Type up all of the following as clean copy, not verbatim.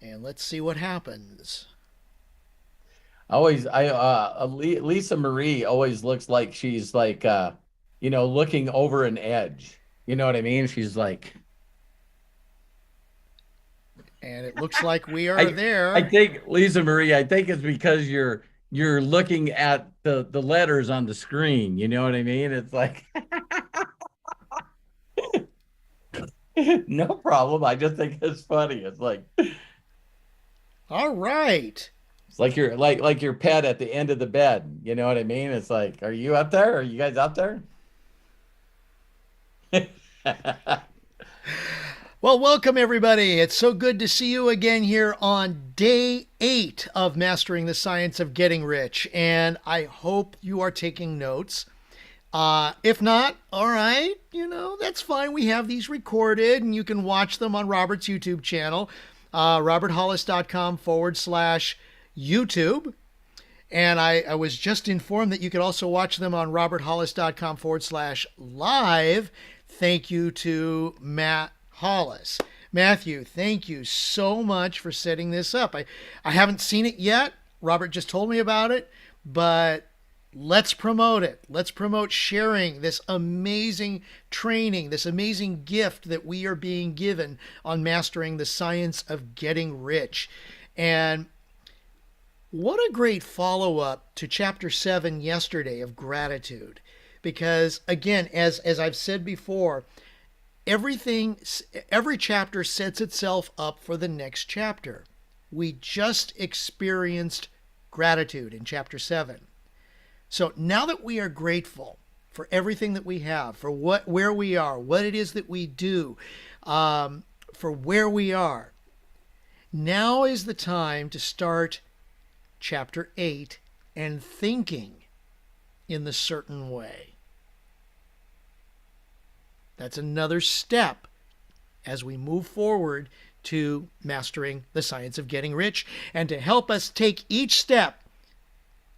And let's see what happens. Lisa Marie always looks like she's like, looking over an edge. You know what I mean? She's like, And it looks like we are I, I there. think Lisa Marie, I think it's because you're looking at the letters on the screen. You know what I mean? It's like, no problem. I just think it's funny. All right. It's like you're like your pet at the end of the bed. You know what I mean? It's like, are you up there? Are you guys up there? Well, welcome everybody. It's so good to see you again here on day 8 of Mastering the Science of Getting Rich. And I hope you are taking notes. If not, all right, that's fine. We have these recorded and you can watch them on Robert's YouTube channel, roberthollis.com/YouTube. And I was just informed that you could also watch them on roberthollis.com/live. Thank you to Matt Hollis. Matthew, thank you so much for setting this up. I haven't seen it yet. Robert just told me about it, but let's promote it. Let's promote sharing this amazing training, this amazing gift that we are being given on mastering the science of getting rich. And what a great follow up to chapter 7 yesterday of gratitude. Because again, as I've said before, everything every chapter sets itself up for the next chapter. We just experienced gratitude in chapter 7. So now that we are grateful for everything that we have, for where we are, what it is that we do, for where we are, now is the time to start chapter 8 and thinking in the certain way. That's another step as we move forward to mastering the science of getting rich. And to help us take each step,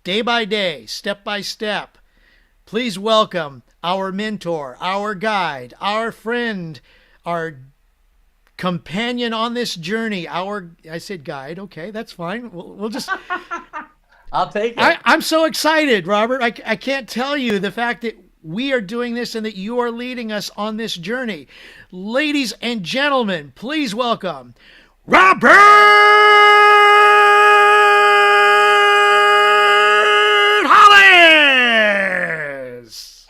day by day, step by step, please welcome our mentor, our guide, our friend, our companion on this journey. I said guide, okay, that's fine. We'll just I'll take it. I'm so excited, Robert. I can't tell you the fact that we are doing this and that you are leading us on this journey. Ladies and gentlemen, please welcome Robert Hollis.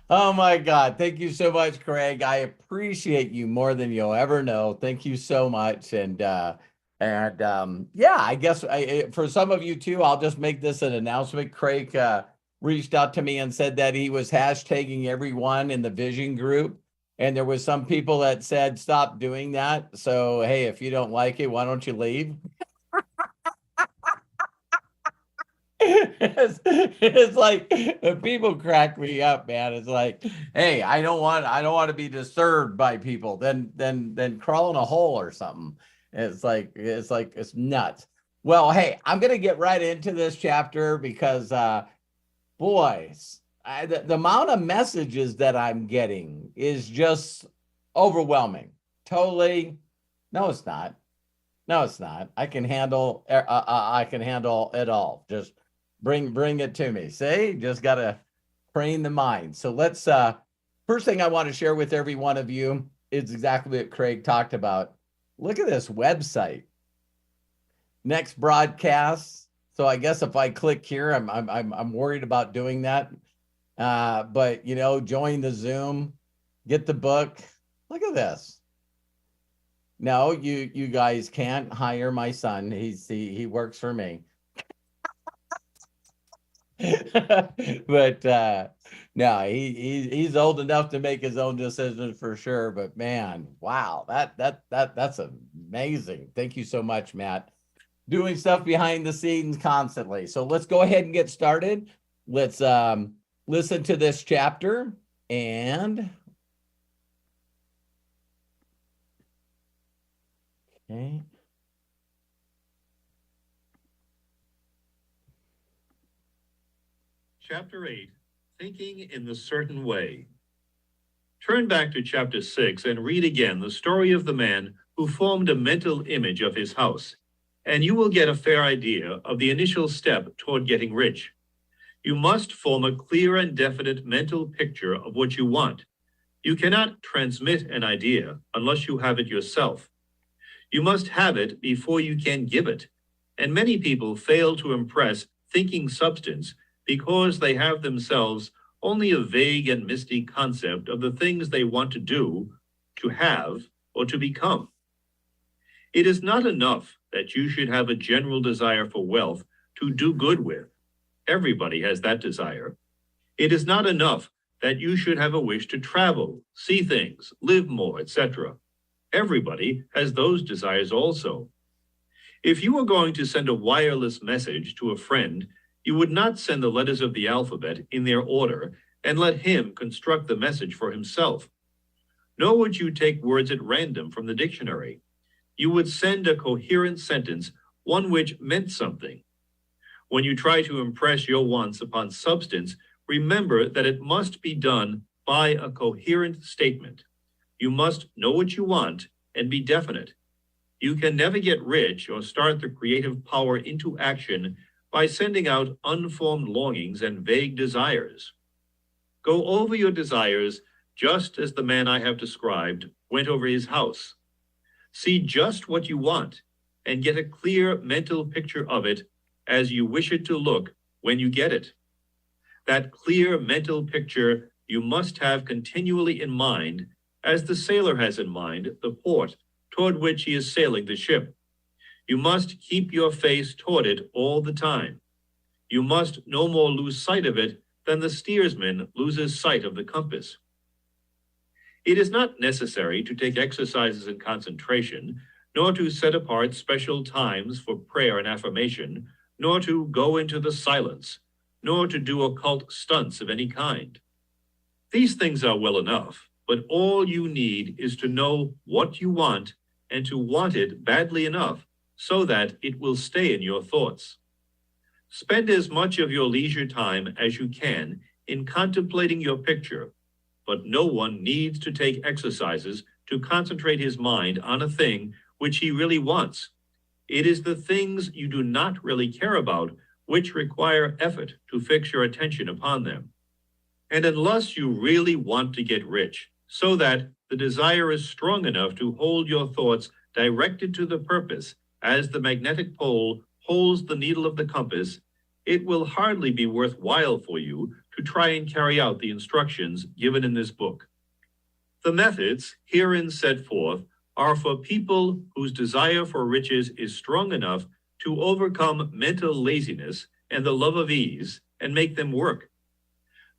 Oh my God. Thank you so much, Craig. I appreciate you more than you'll ever know. Thank you so much. Yeah, I guess for some of you too, I'll just make this an announcement. Craig reached out to me and said that he was hashtagging everyone in the vision group. And there was some people that said, stop doing that. So, hey, if you don't like it, why don't you leave? It's like people crack me up, man. It's like, hey, I don't want to be disturbed by people. Then crawl in a hole or something. It's nuts. Well, hey, I'm gonna get right into this chapter because boys, the amount of messages that I'm getting is just overwhelming. Totally. No, it's not. No, it's not. I can handle it all. Just bring it to me. See, just gotta train the mind. So let's first thing I want to share with every one of you is exactly what Craig talked about. Look at this website. Next broadcast. So I guess if I click here, I'm worried about doing that. But join the Zoom, get the book. Look at this. No, you guys can't hire my son. He works for me. But no, he's old enough to make his own decisions for sure. But man, wow, that's amazing. Thank you so much, Matt. Doing stuff behind the scenes constantly. So let's go ahead and get started. Let's listen to this chapter and okay. Chapter 8, Thinking in the Certain Way. Turn back to chapter 6 and read again the story of the man who formed a mental image of his house, and you will get a fair idea of the initial step toward getting rich. You must form a clear and definite mental picture of what you want. You cannot transmit an idea unless you have it yourself. You must have it before you can give it, and many people fail to impress thinking substance because they have themselves only a vague and misty concept of the things they want to do, to have, or to become. It is not enough that you should have a general desire for wealth to do good with. Everybody has that desire. It is not enough that you should have a wish to travel, see things, live more, etc. Everybody has those desires also. If you were going to send a wireless message to a friend, you would not send the letters of the alphabet in their order and let him construct the message for himself. Nor would you take words at random from the dictionary. You would send a coherent sentence, one which meant something. When you try to impress your wants upon substance, remember that it must be done by a coherent statement. You must know what you want and be definite. You can never get rich or start the creative power into action by sending out unformed longings and vague desires. Go over your desires just as the man I have described went over his house. See just what you want and get a clear mental picture of it as you wish it to look when you get it. That clear mental picture you must have continually in mind, as the sailor has in mind the port toward which he is sailing the ship. You must keep your face toward it all the time. You must no more lose sight of it than the steersman loses sight of the compass. It is not necessary to take exercises in concentration, nor to set apart special times for prayer and affirmation, nor to go into the silence, nor to do occult stunts of any kind. These things are well enough, but all you need is to know what you want and to want it badly enough so that it will stay in your thoughts. Spend as much of your leisure time as you can in contemplating your picture, but no one needs to take exercises to concentrate his mind on a thing which he really wants. It is the things you do not really care about which require effort to fix your attention upon them. And unless you really want to get rich, so that the desire is strong enough to hold your thoughts directed to the purpose, as the magnetic pole holds the needle of the compass, it will hardly be worthwhile for you to try and carry out the instructions given in this book. The methods herein set forth are for people whose desire for riches is strong enough to overcome mental laziness and the love of ease and make them work.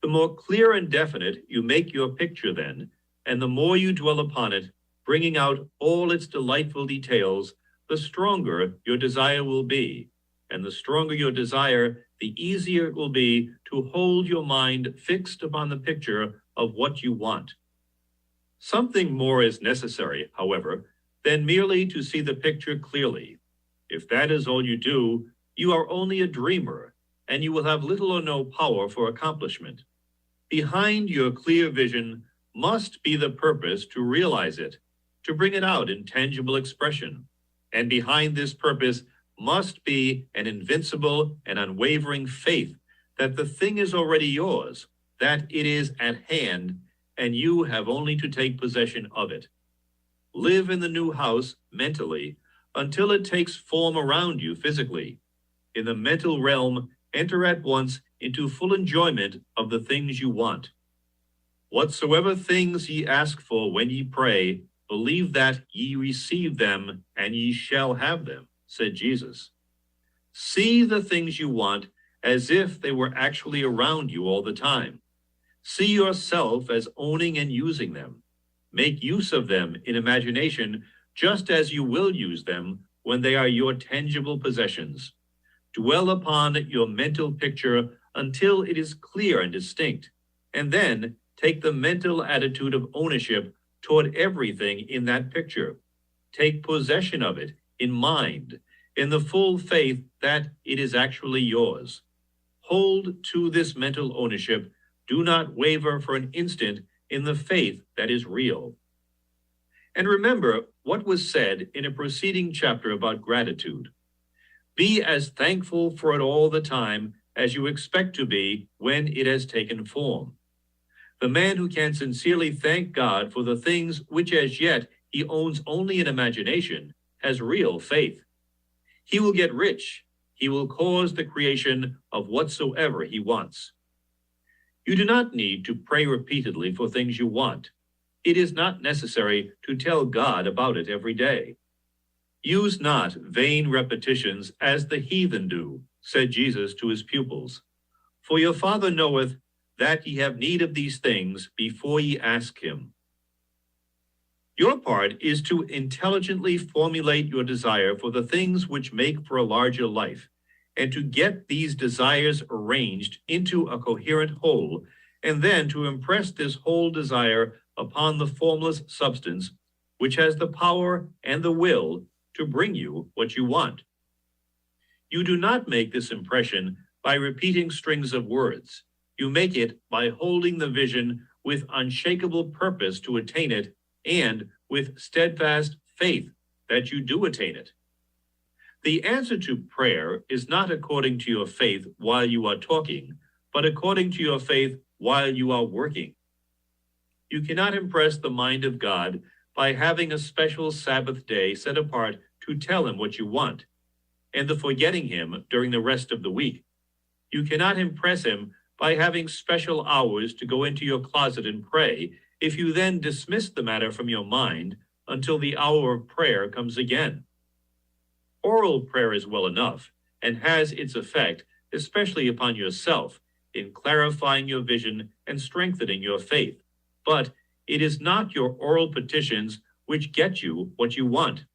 The more clear and definite you make your picture then, and the more you dwell upon it, bringing out all its delightful details, the stronger your desire will be. And the stronger your desire, the easier it will be to hold your mind fixed upon the picture of what you want. Something more is necessary, however, than merely to see the picture clearly. If that is all you do, you are only a dreamer, and you will have little or no power for accomplishment. Behind your clear vision must be the purpose to realize it, to bring it out in tangible expression. And behind this purpose must be an invincible and unwavering faith that the thing is already yours, that it is at hand, and you have only to take possession of it. Live in the new house mentally until it takes form around you physically. In the mental realm, enter at once into full enjoyment of the things you want. Whatsoever things ye ask for when ye pray, believe that ye receive them, and ye shall have them, said Jesus. See the things you want as if they were actually around you all the time. See yourself as owning and using them. Make use of them in imagination just as you will use them when they are your tangible possessions. Dwell upon your mental picture until it is clear and distinct, and then take the mental attitude of ownership toward everything in that picture. Take possession of it in mind, in the full faith that it is actually yours. Hold to this mental ownership. Do not waver for an instant in the faith that is real. And remember what was said in a preceding chapter about gratitude. Be as thankful for it all the time as you expect to be when it has taken form. The man who can sincerely thank God for the things which as yet he owns only in imagination has real faith. He will get rich. He will cause the creation of whatsoever he wants. You do not need to pray repeatedly for things you want. It is not necessary to tell God about it every day. Use not vain repetitions as the heathen do, said Jesus to his pupils. For your Father knoweth that ye have need of these things before ye ask him. Your part is to intelligently formulate your desire for the things which make for a larger life, and to get these desires arranged into a coherent whole, and then to impress this whole desire upon the formless substance, which has the power and the will to bring you what you want. You do not make this impression by repeating strings of words. You make it by holding the vision with unshakable purpose to attain it, and with steadfast faith that you do attain it. The answer to prayer is not according to your faith while you are talking, but according to your faith while you are working. You cannot impress the mind of God by having a special Sabbath day set apart to tell him what you want, and the forgetting him during the rest of the week. You cannot impress him by having special hours to go into your closet and pray, if you then dismiss the matter from your mind until the hour of prayer comes again. Oral prayer is well enough, and has its effect, especially upon yourself, in clarifying your vision and strengthening your faith. But it is not your oral petitions which get you what you want.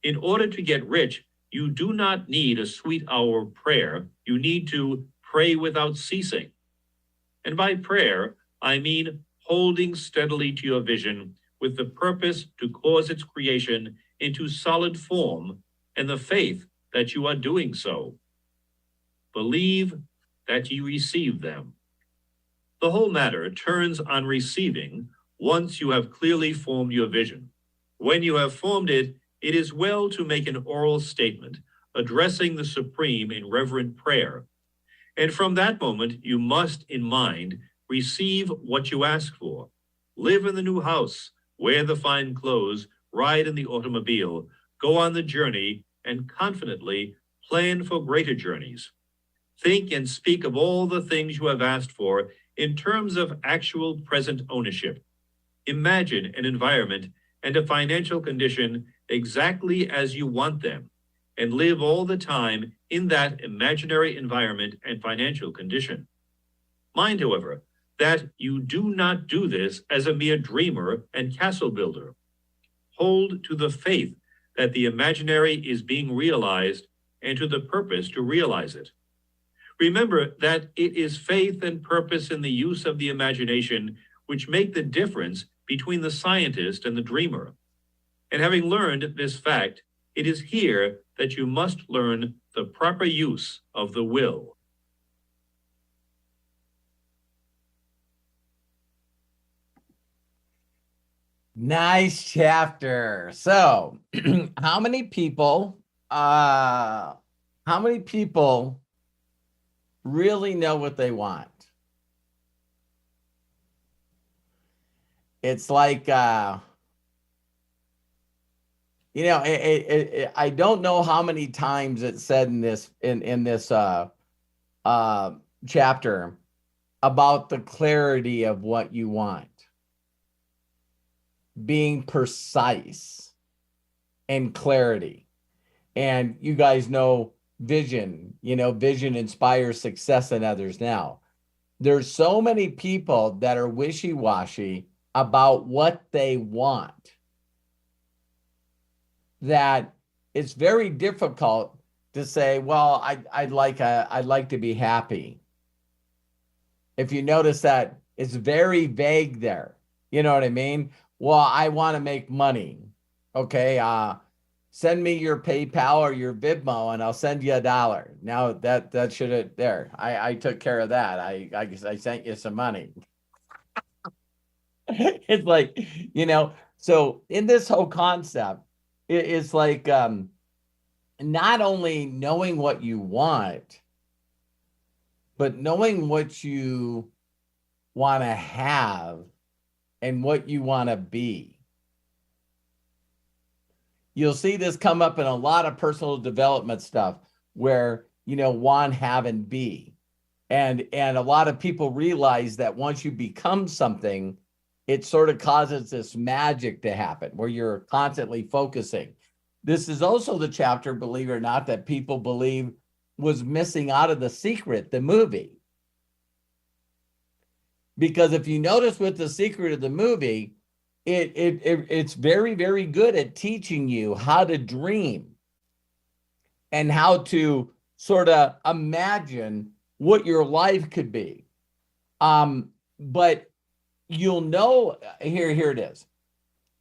In order to get rich, you do not need a sweet hour of prayer. You need to pray without ceasing. And by prayer, I mean holding steadily to your vision with the purpose to cause its creation into solid form and the faith that you are doing so. Believe that you receive them. The whole matter turns on receiving once you have clearly formed your vision. When you have formed it, it is well to make an oral statement addressing the Supreme in reverent prayer. And from that moment, you must, in mind, receive what you ask for. Live in the new house, wear the fine clothes, ride in the automobile, go on the journey, and confidently plan for greater journeys. Think and speak of all the things you have asked for in terms of actual present ownership. Imagine an environment and a financial condition exactly as you want them, and live all the time in that imaginary environment and financial condition. Mind, however, that you do not do this as a mere dreamer and castle builder. Hold to the faith that the imaginary is being realized and to the purpose to realize it. Remember that it is faith and purpose in the use of the imagination which make the difference between the scientist and the dreamer. And having learned this fact, it is here that you must learn the proper use of the will. Nice chapter. So, how many people really know what they want? It's like I don't know how many times it's said in this chapter about the clarity of what you want, being precise and clarity. And you guys know vision, vision inspires success in others. Now, there's so many people that are wishy-washy about what they want that it's very difficult to say, well, I'd like to be happy. If you notice that it's very vague there, you know what I mean? Well, I want to make money. Okay, send me your PayPal or your Venmo and I'll send you $1. Now that should have there. I took care of that. I sent you some money. It's like, so in this whole concept, it's like not only knowing what you want, but knowing what you want to have and what you want to be. You'll see this come up in a lot of personal development stuff where, want, have, and be. And a lot of people realize that once you become something, it sort of causes this magic to happen where you're constantly focusing. This is also the chapter, believe it or not, that people believe was missing out of The Secret, the movie. Because if you notice with The Secret of the movie, it's very, very good at teaching you how to dream and how to sort of imagine what your life could be. But you'll know, here it is.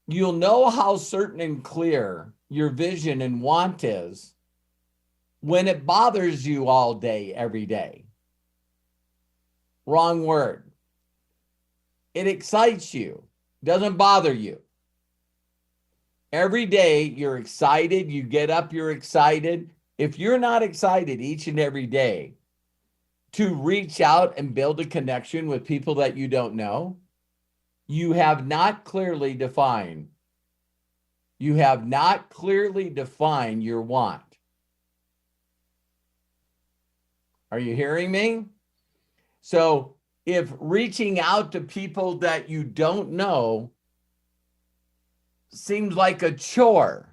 You'll know how certain and clear your vision and want is when it bothers you all day, every day. Wrong word. It excites you, doesn't bother you. Every day you're excited, you get up, you're excited. If you're not excited each and every day to reach out and build a connection with people that you don't know, you have not clearly defined. You have not clearly defined your want. Are you hearing me? So if reaching out to people that you don't know seems like a chore,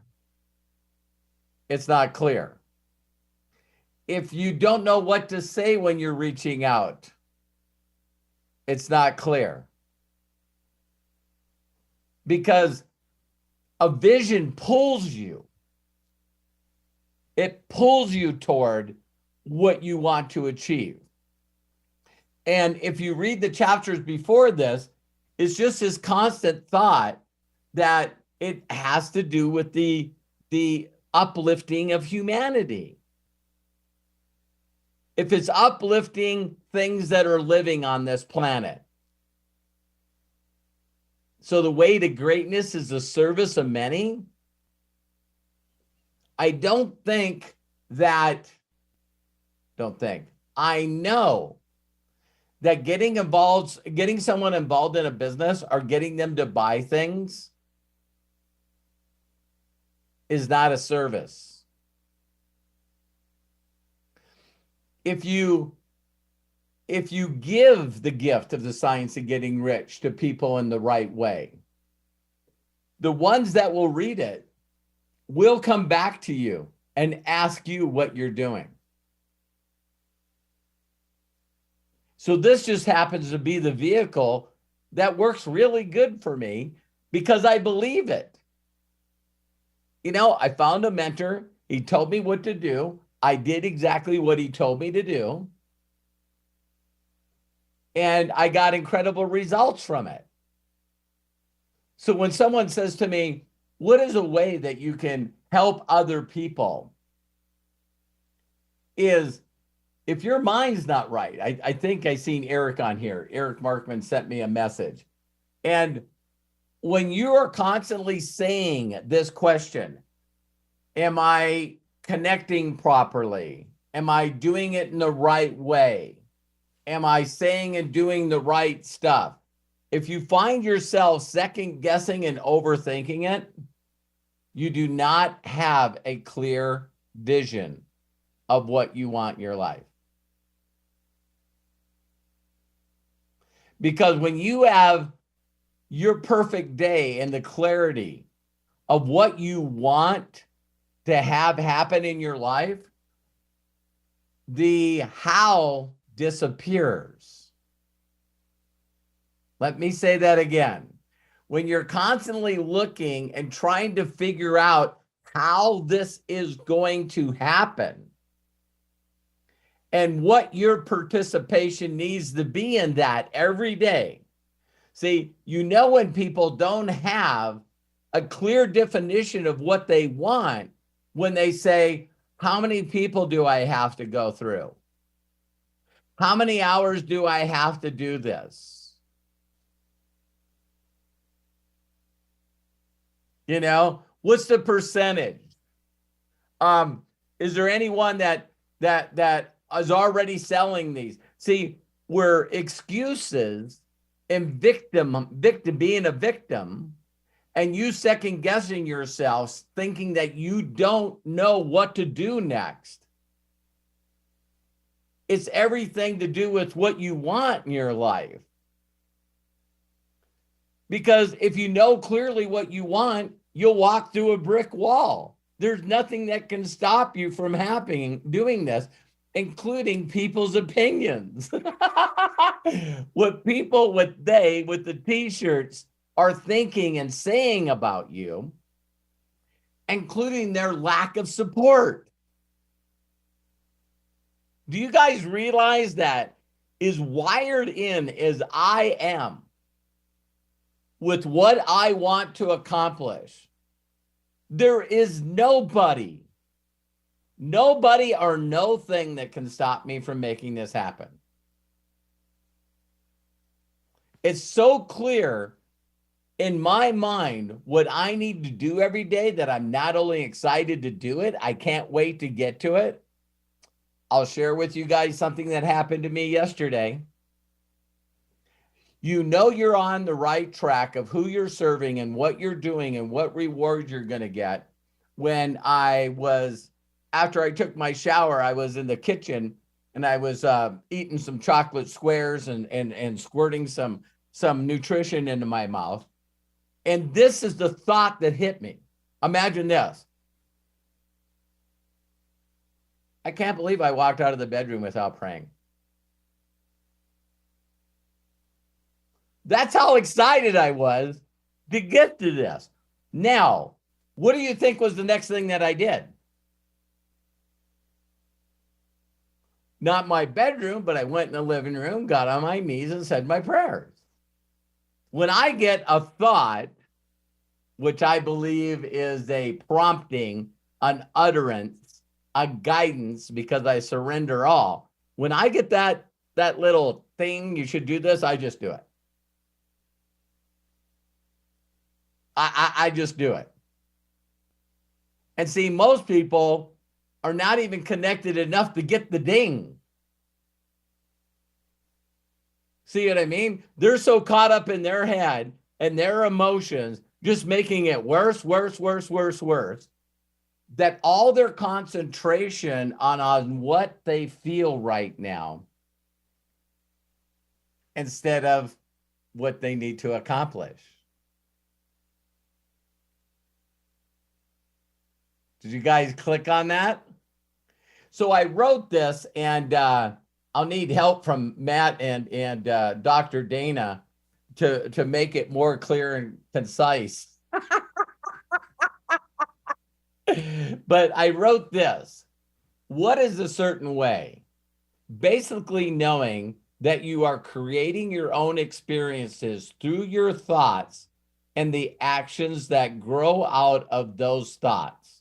it's not clear. If you don't know what to say when you're reaching out, it's not clear. Because a vision pulls you. It pulls you toward what you want to achieve. And if you read the chapters before this, it's just this constant thought that it has to do with the uplifting of humanity. If it's uplifting things that are living on this planet. So the way to greatness is the service of many. I know that getting someone involved in a business or getting them to buy things is not a service. If you give the gift of the science of getting rich to people in the right way, the ones that will read it will come back to you and ask you what you're doing. So this just happens to be the vehicle that works really good for me because I believe it. I found a mentor. He told me what to do. I did exactly what he told me to do. And I got incredible results from it. So when someone says to me, what is a way that you can help other people? Is if your mind's not right, I think I seen Eric on here. Eric Markman sent me a message. And when you are constantly saying this question, am I connecting properly? Am I doing it in the right way? Am I saying and doing the right stuff? If you find yourself second guessing and overthinking it, you do not have a clear vision of what you want in your life. Because when you have your perfect day and the clarity of what you want to have happen in your life, the how disappears. Let me say that again. When you're constantly looking and trying to figure out how this is going to happen and what your participation needs to be in that every day. See, when people don't have a clear definition of what they want when they say, how many people do I have to go through? How many hours do I have to do this? You know, what's the percentage? Is there anyone that is already selling these? See, where excuses and being a victim, and you second guessing yourself, thinking that you don't know what to do next. It's everything to do with what you want in your life. Because if you know clearly what you want, you'll walk through a brick wall. There's nothing that can stop you from doing this, including people's opinions. What people with the t-shirts are thinking and saying about you, including their lack of support. Do you guys realize that is wired in as I am with what I want to accomplish? There is nobody or no thing that can stop me from making this happen. It's so clear in my mind what I need to do every day that I'm not only excited to do it, I can't wait to get to it. I'll share with you guys something that happened to me yesterday. You know you're on the right track of who you're serving and what you're doing and what rewards you're going to get. When after I took my shower, I was in the kitchen and I was eating some chocolate squares and squirting some nutrition into my mouth. And this is the thought that hit me. Imagine this. I can't believe I walked out of the bedroom without praying. That's how excited I was to get to this. Now, what do you think was the next thing that I did? Not my bedroom, but I went in the living room, got on my knees, and said my prayers. When I get a thought, which I believe is a prompting, an utterance, a guidance, because I surrender all. When I get that little thing, you should do this, I just do it. I just do it. And see, most people are not even connected enough to get the ding. See what I mean? They're so caught up in their head and their emotions, just making it worse, that all their concentration on what they feel right now instead of what they need to accomplish. Did you guys click on that? So I wrote this, and I'll need help from Matt and Dr. Dana to make it more clear and concise. But I wrote this. What is a certain way? Basically knowing that you are creating your own experiences through your thoughts and the actions that grow out of those thoughts.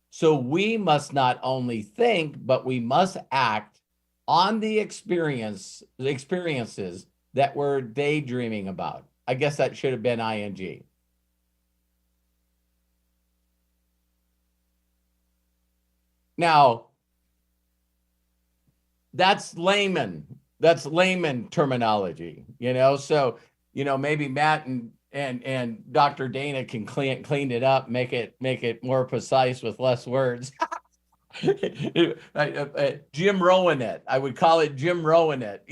So we must not only think, but we must act on the experiences that we're daydreaming about. I guess that should have been ing. Now, that's layman terminology, so, maybe Matt and Dr. Dana can clean it up, make it more precise with less words. Jim Rowan it. I would call it Jim Rowan it.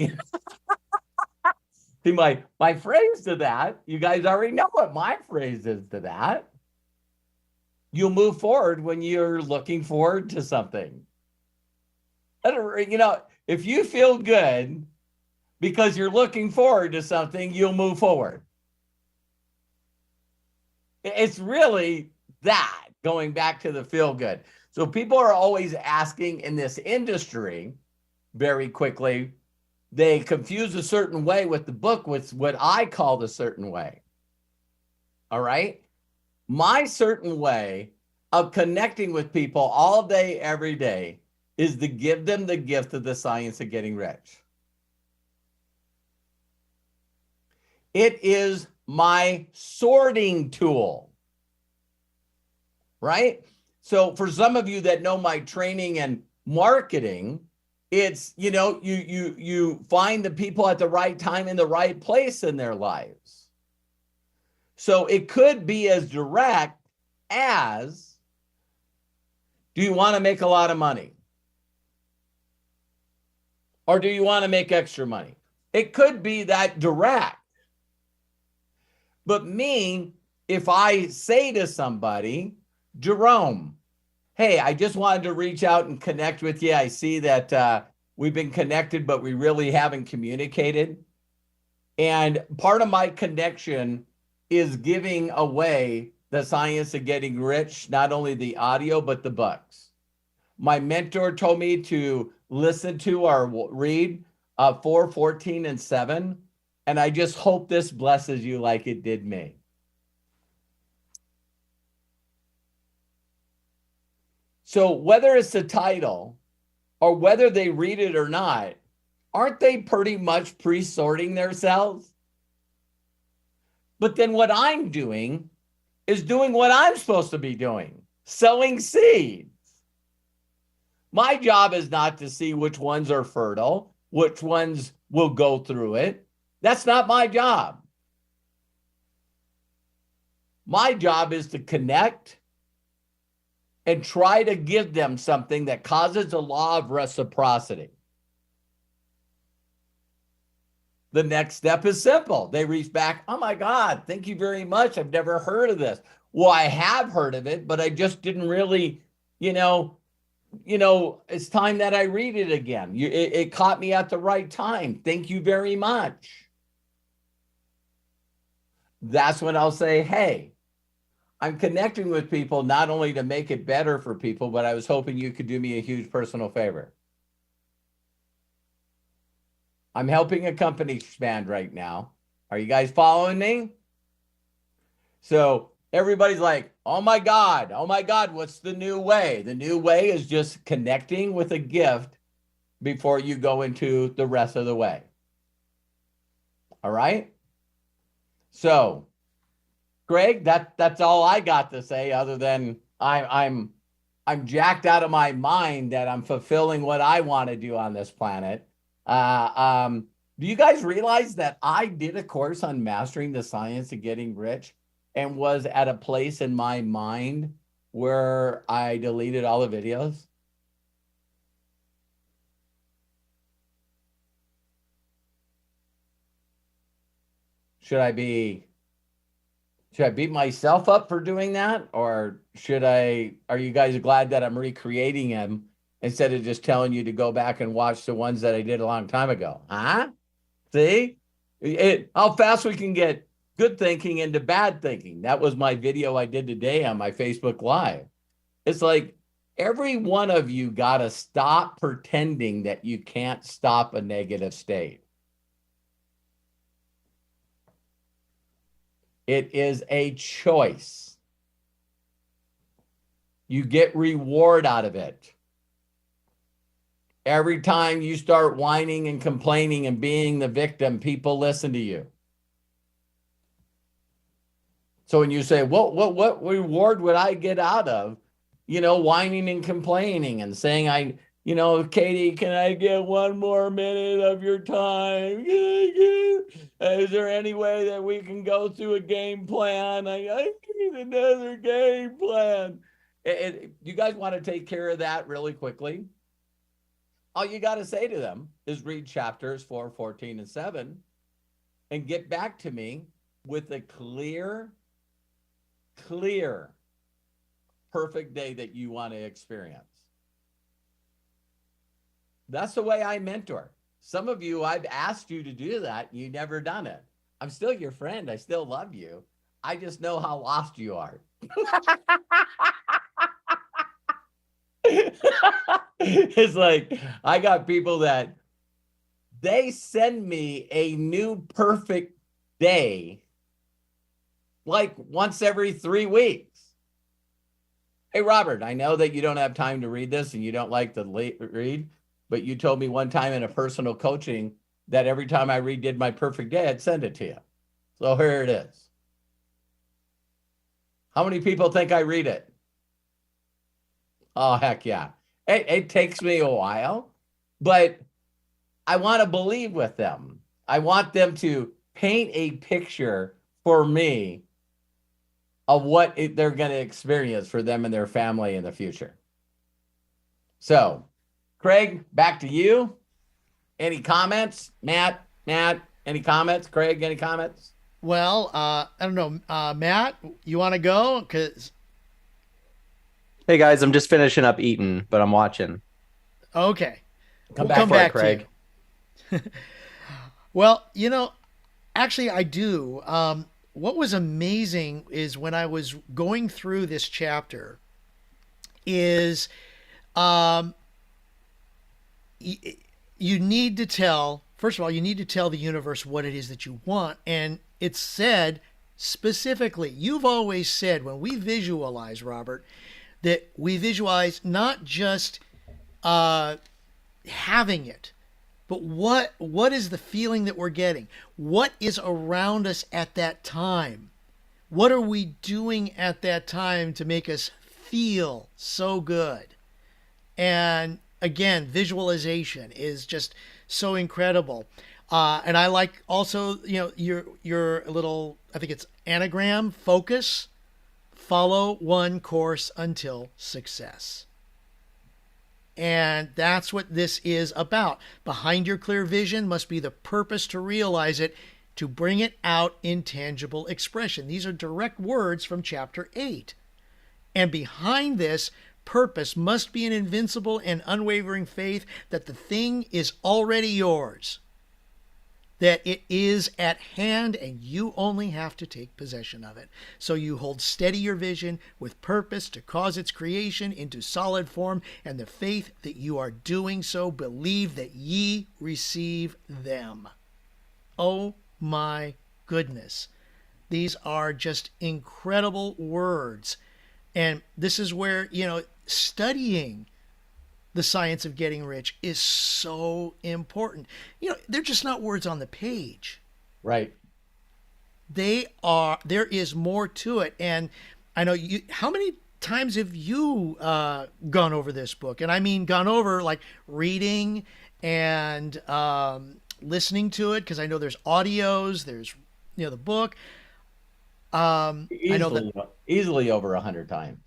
See, my phrase to that, you guys already know what my phrase is to that. You'll move forward when you're looking forward to something. If you feel good because you're looking forward to something, you'll move forward. It's really that, going back to the feel good. So people are always asking in this industry, very quickly, they confuse a certain way with the book with what I call the certain way. All right? My certain way of connecting with people all day, every day, is to give them the gift of the science of getting rich. It is my sorting tool. right? So for some of you that know my training and marketing, it's, you find the people at the right time in the right place in their lives. So it could be as direct as, do you want to make a lot of money? Or do you want to make extra money? It could be that direct. But me, if I say to somebody, Jerome, hey, I just wanted to reach out and connect with you. I see that we've been connected, but we really haven't communicated. And part of my connection is giving away the Science of Getting Rich, not only the audio, but the books. My mentor told me to listen to or read 4, 14, and 7. And I just hope this blesses you like it did me. So whether it's the title or whether they read it or not, aren't they pretty much pre-sorting themselves? But then what I'm doing is doing what I'm supposed to be doing, sowing seeds. My job is not to see which ones are fertile, which ones will go through it. That's not my job. My job is to connect and try to give them something that causes the law of reciprocity. The next step is simple. They reach back, oh my God, thank you very much. I've never heard of this. Well, I have heard of it, but I just didn't really, it's time that I read it again. It caught me at the right time. Thank you very much. That's when I'll say, hey, I'm connecting with people not only to make it better for people, but I was hoping you could do me a huge personal favor. I'm helping a company expand right now. Are you guys following me? So everybody's like, oh my God, what's the new way? The new way is just connecting with a gift before you go into the rest of the way. All right? So, Greg, that's all I got to say, other than I'm jacked out of my mind that I'm fulfilling what I want to do on this planet. Do you guys realize that I did a course on mastering the science of getting rich and was at a place in my mind where I deleted all the videos? Should I beat myself up for doing that? Or are you guys glad that I'm recreating them instead of just telling you to go back and watch the ones that I did a long time ago? Huh? See? How fast we can get good thinking into bad thinking. That was my video I did today on my Facebook Live. It's like, every one of you got to stop pretending that you can't stop a negative state. It is a choice. You get reward out of it. Every time you start whining and complaining and being the victim, people listen to you. So when you say, what reward would I get out of, whining and complaining and saying, Katie, can I get 1 more minute of your time? Is there any way that we can go through a game plan? I need another game plan. You guys want to take care of that really quickly? All you got to say to them is read chapters 4, 14, and 7 and get back to me with a clear, perfect day that you want to experience. That's the way I mentor. Some of you, I've asked you to do that. You've never done it. I'm still your friend. I still love you. I just know how lost you are. It's like, I got people that they send me a new perfect day like once every 3 weeks. Hey, Robert, I know that you don't have time to read this and you don't like to read, but you told me one time in a personal coaching that every time I redid my perfect day, I'd send it to you. So here it is. How many people think I read it? Oh, heck yeah. It takes me a while, but I want to believe with them. I want them to paint a picture for me of what they're going to experience for them and their family in the future. So, Craig, back to you. Any comments? Matt, any comments? Craig, any comments? Well, I don't know. Matt, you want to go? Hey guys, I'm just finishing up eating, but I'm watching. Okay. Come We'll back come for it, back to Craig. you. Well, actually, I do. What was amazing is when I was going through this chapter is um, you need to tell, first of all, you need to tell the universe what it is that you want. And it's said specifically, you've always said when we visualize, Robert, that we visualize not just having it, but what is the feeling that we're getting? What is around us at that time? What are we doing at that time to make us feel so good? And again, visualization is just so incredible. And I like also, your little, I think it's anagram, focus, follow one course until success. And that's what this is about. Behind your clear vision must be the purpose to realize it, to bring it out in tangible expression. These are direct words from chapter 8. And behind this purpose must be an invincible and unwavering faith that the thing is already yours, that it is at hand and you only have to take possession of it. So you hold steady your vision with purpose to cause its creation into solid form, and the faith that you are doing so, believe that ye receive them. Oh my goodness. These are just incredible words. And this is where, studying the science of getting rich is so important. They're just not words on the page. Right. There is more to it. And I know how many times have you gone over this book? And I mean, gone over like reading and listening to it. Cause I know there's audios, there's, the book. I know that Easily over 100 times.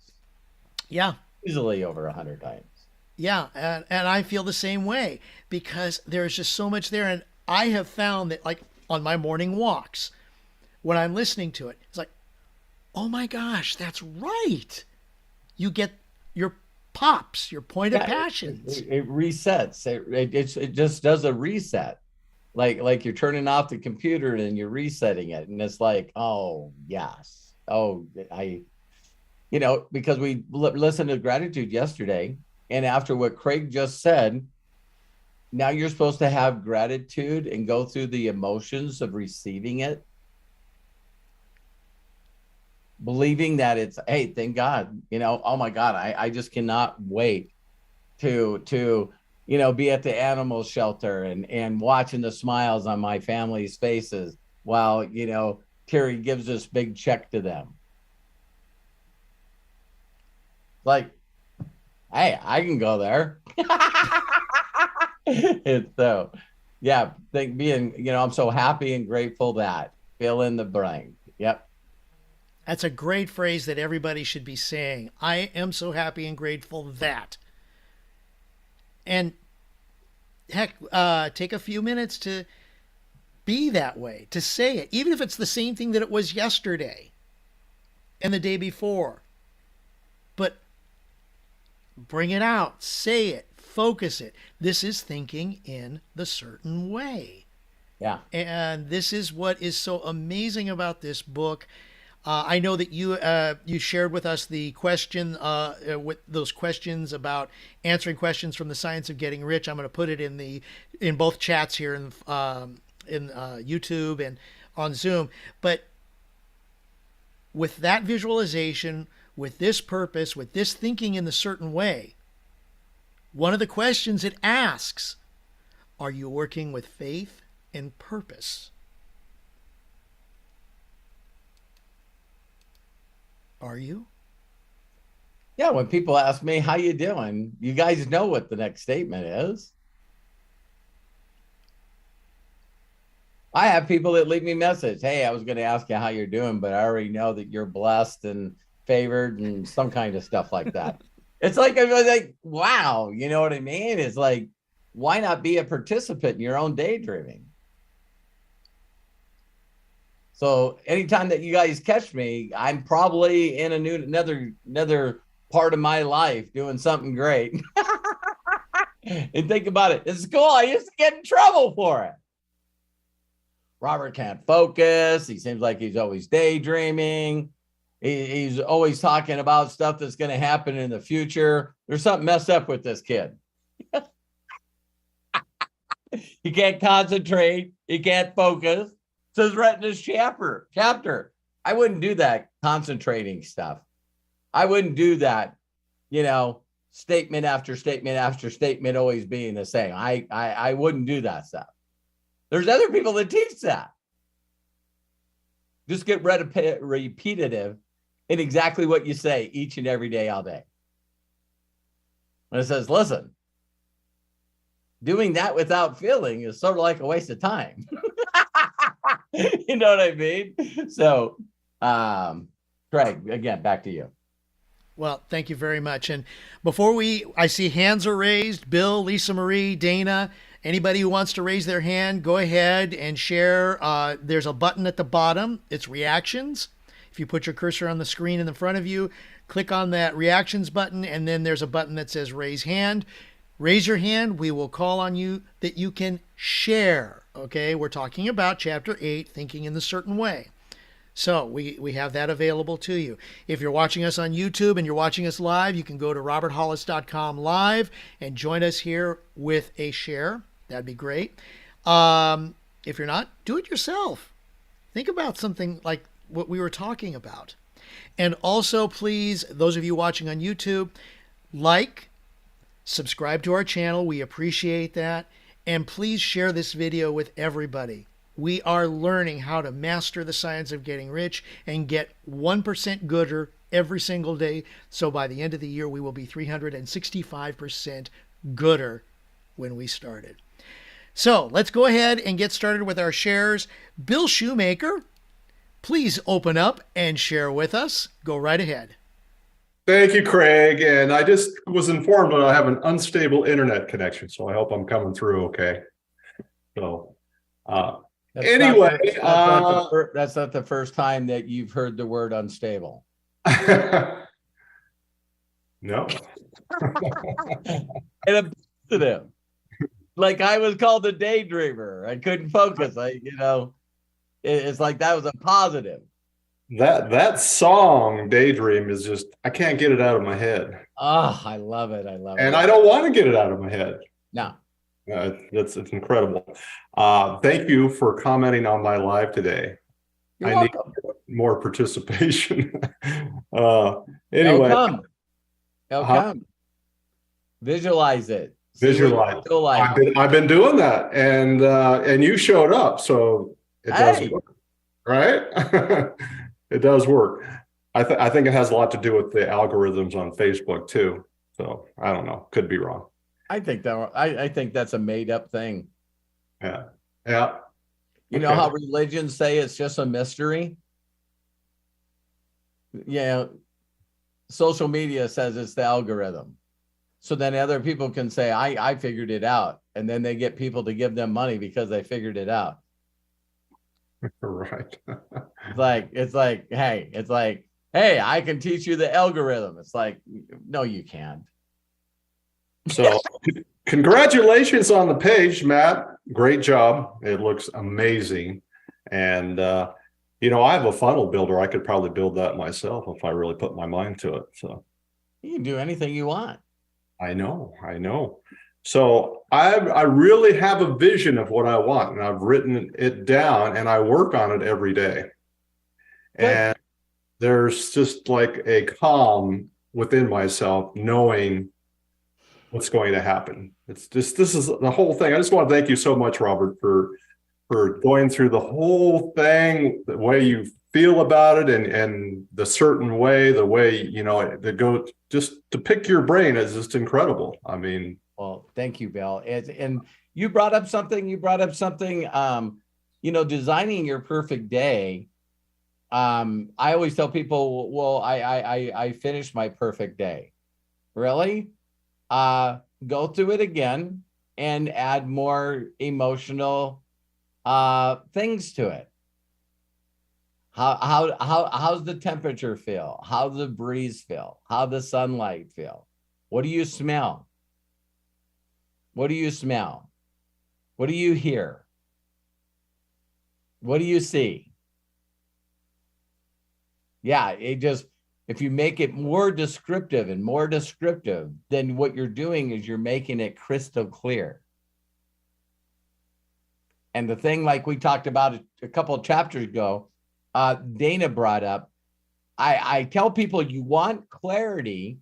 Yeah. Easily over 100 times. Yeah, and I feel the same way because there's just so much there. And I have found that, like, on my morning walks, when I'm listening to it, it's like, oh my gosh, that's right. You get your pops, your point of passions. It resets. It just does a reset. Like you're turning off the computer and you're resetting it. And it's like, oh, yes. Oh, because we listened to gratitude yesterday. And after what Craig just said, now you're supposed to have gratitude and go through the emotions of receiving it. Believing that it's, hey, thank God, oh my God, I just cannot wait to be at the animal shelter and watching the smiles on my family's faces while, Terry gives this big check to them. Like, hey, I can go there. And so, yeah, I'm so happy and grateful that fill in the blank. Yep. That's a great phrase that everybody should be saying. I am so happy and grateful that. And heck, take a few minutes to be that way, to say it, even if it's the same thing that it was yesterday and the day before. But bring it out, say it, focus it. This is thinking in the certain way. Yeah. And this is what is so amazing about this book. I know that you shared with us the question with those questions answering questions from the science of getting rich. I'm going to put it in both chats here in YouTube and on Zoom. But with that visualization, with this purpose, with this thinking in the certain way, one of the questions it asks, are you working with faith and purpose? Are you? Yeah, when people ask me how you doing, you guys know what the next statement is. I have people that leave me message. Hey, I was going to ask you how you're doing, but I already know that you're blessed and favored and some kind of stuff like that. It's like, I was like, wow, you know what I mean? It's like, why not be a participant in your own daydreaming? So anytime that you guys catch me, I'm probably in another part of my life doing something great. And think about it. In school, I used to get in trouble for it. Robert can't focus. He seems like he's always daydreaming. He's always talking about stuff that's going to happen in the future. There's something messed up with this kid. He can't concentrate. He can't focus. It says right in this chapter. I wouldn't do that concentrating stuff. I wouldn't do that, statement after statement after statement always being the same. I wouldn't do that stuff. There's other people that teach that. Just get repetitive in exactly what you say each and every day, all day. And it says, listen, doing that without feeling is sort of like a waste of time. You know what I mean? So, Craig, again, back to you. Well, thank you very much. And before I see hands are raised. Bill, Lisa Marie, Dana, anybody who wants to raise their hand, go ahead and share. There's a button at the bottom. It's reactions. If you put your cursor on the screen in the front of you, click on that reactions button, and then there's a button that says raise hand. Raise your hand. We will call on you that you can share. Okay, we're talking about Chapter 8, Thinking in the Certain Way. So we have that available to you. If you're watching us on YouTube and you're watching us live, you can go to roberthollis.com live and join us here with a share. That'd be great. If you're not, do it yourself. Think about something like what we were talking about. And also, please, those of you watching on YouTube, subscribe to our channel. We appreciate that. And please share this video with everybody. We are learning how to master the science of getting rich and get 1% gooder every single day. So by the end of the year, we will be 365% gooder when we started. So let's go ahead and get started with our shares. Bill Shoemaker, please open up and share with us. Go right ahead. Thank you, Craig. And I just was informed that I have an unstable internet connection, so I hope I'm coming through okay. So, anyway, that's not the first time that you've heard the word unstable. No. And a positive. Like I was called a daydreamer. I couldn't focus. It's like that was a positive. That song Daydream is just, I can't get it out of my head. Oh, I love it. And I don't want to get it out of my head. No. It's incredible. Thank you for commenting on my live today. You're welcome. Need more participation. Anyway. It'll come. Visualize it. Visualize. I've been doing that, and you showed up, so it does work, right? It does work. I think it has a lot to do with the algorithms on Facebook too. So I don't know. Could be wrong. I think that's a made up thing. Yeah. You know how religions say it's just a mystery? Yeah. Social media says it's the algorithm. So then other people can say, I figured it out. And then they get people to give them money because they figured it out. Right. It's like, hey, I can teach you the algorithm. It's like, no, you can't. So congratulations on the page, Matt. Great job. It looks amazing. And, I have a funnel builder. I could probably build that myself if I really put my mind to it. So you can do anything you want. I know. So I really have a vision of what I want, and I've written it down, and I work on it every day. Good. And there's just like a calm within myself, knowing what's going to happen. It's just, this is the whole thing. I just want to thank you so much, Robert, for going through the whole thing, the way you feel about it and the certain way, the way, you know, to go, just to pick your brain is just incredible. I mean, well, thank you, Bill. And you brought up something, you know, designing your perfect day. I always tell people, well, I finished my perfect day. Really? Go through it again and add more emotional things to it. How's the temperature feel? How's the breeze feel? How the sunlight feel? What do you smell? What do you smell? What do you hear? What do you see? Yeah, it just, if you make it more descriptive, then what you're doing is you're making it crystal clear. And the thing, like we talked about a couple of chapters ago, Dana brought up, I tell people you want clarity,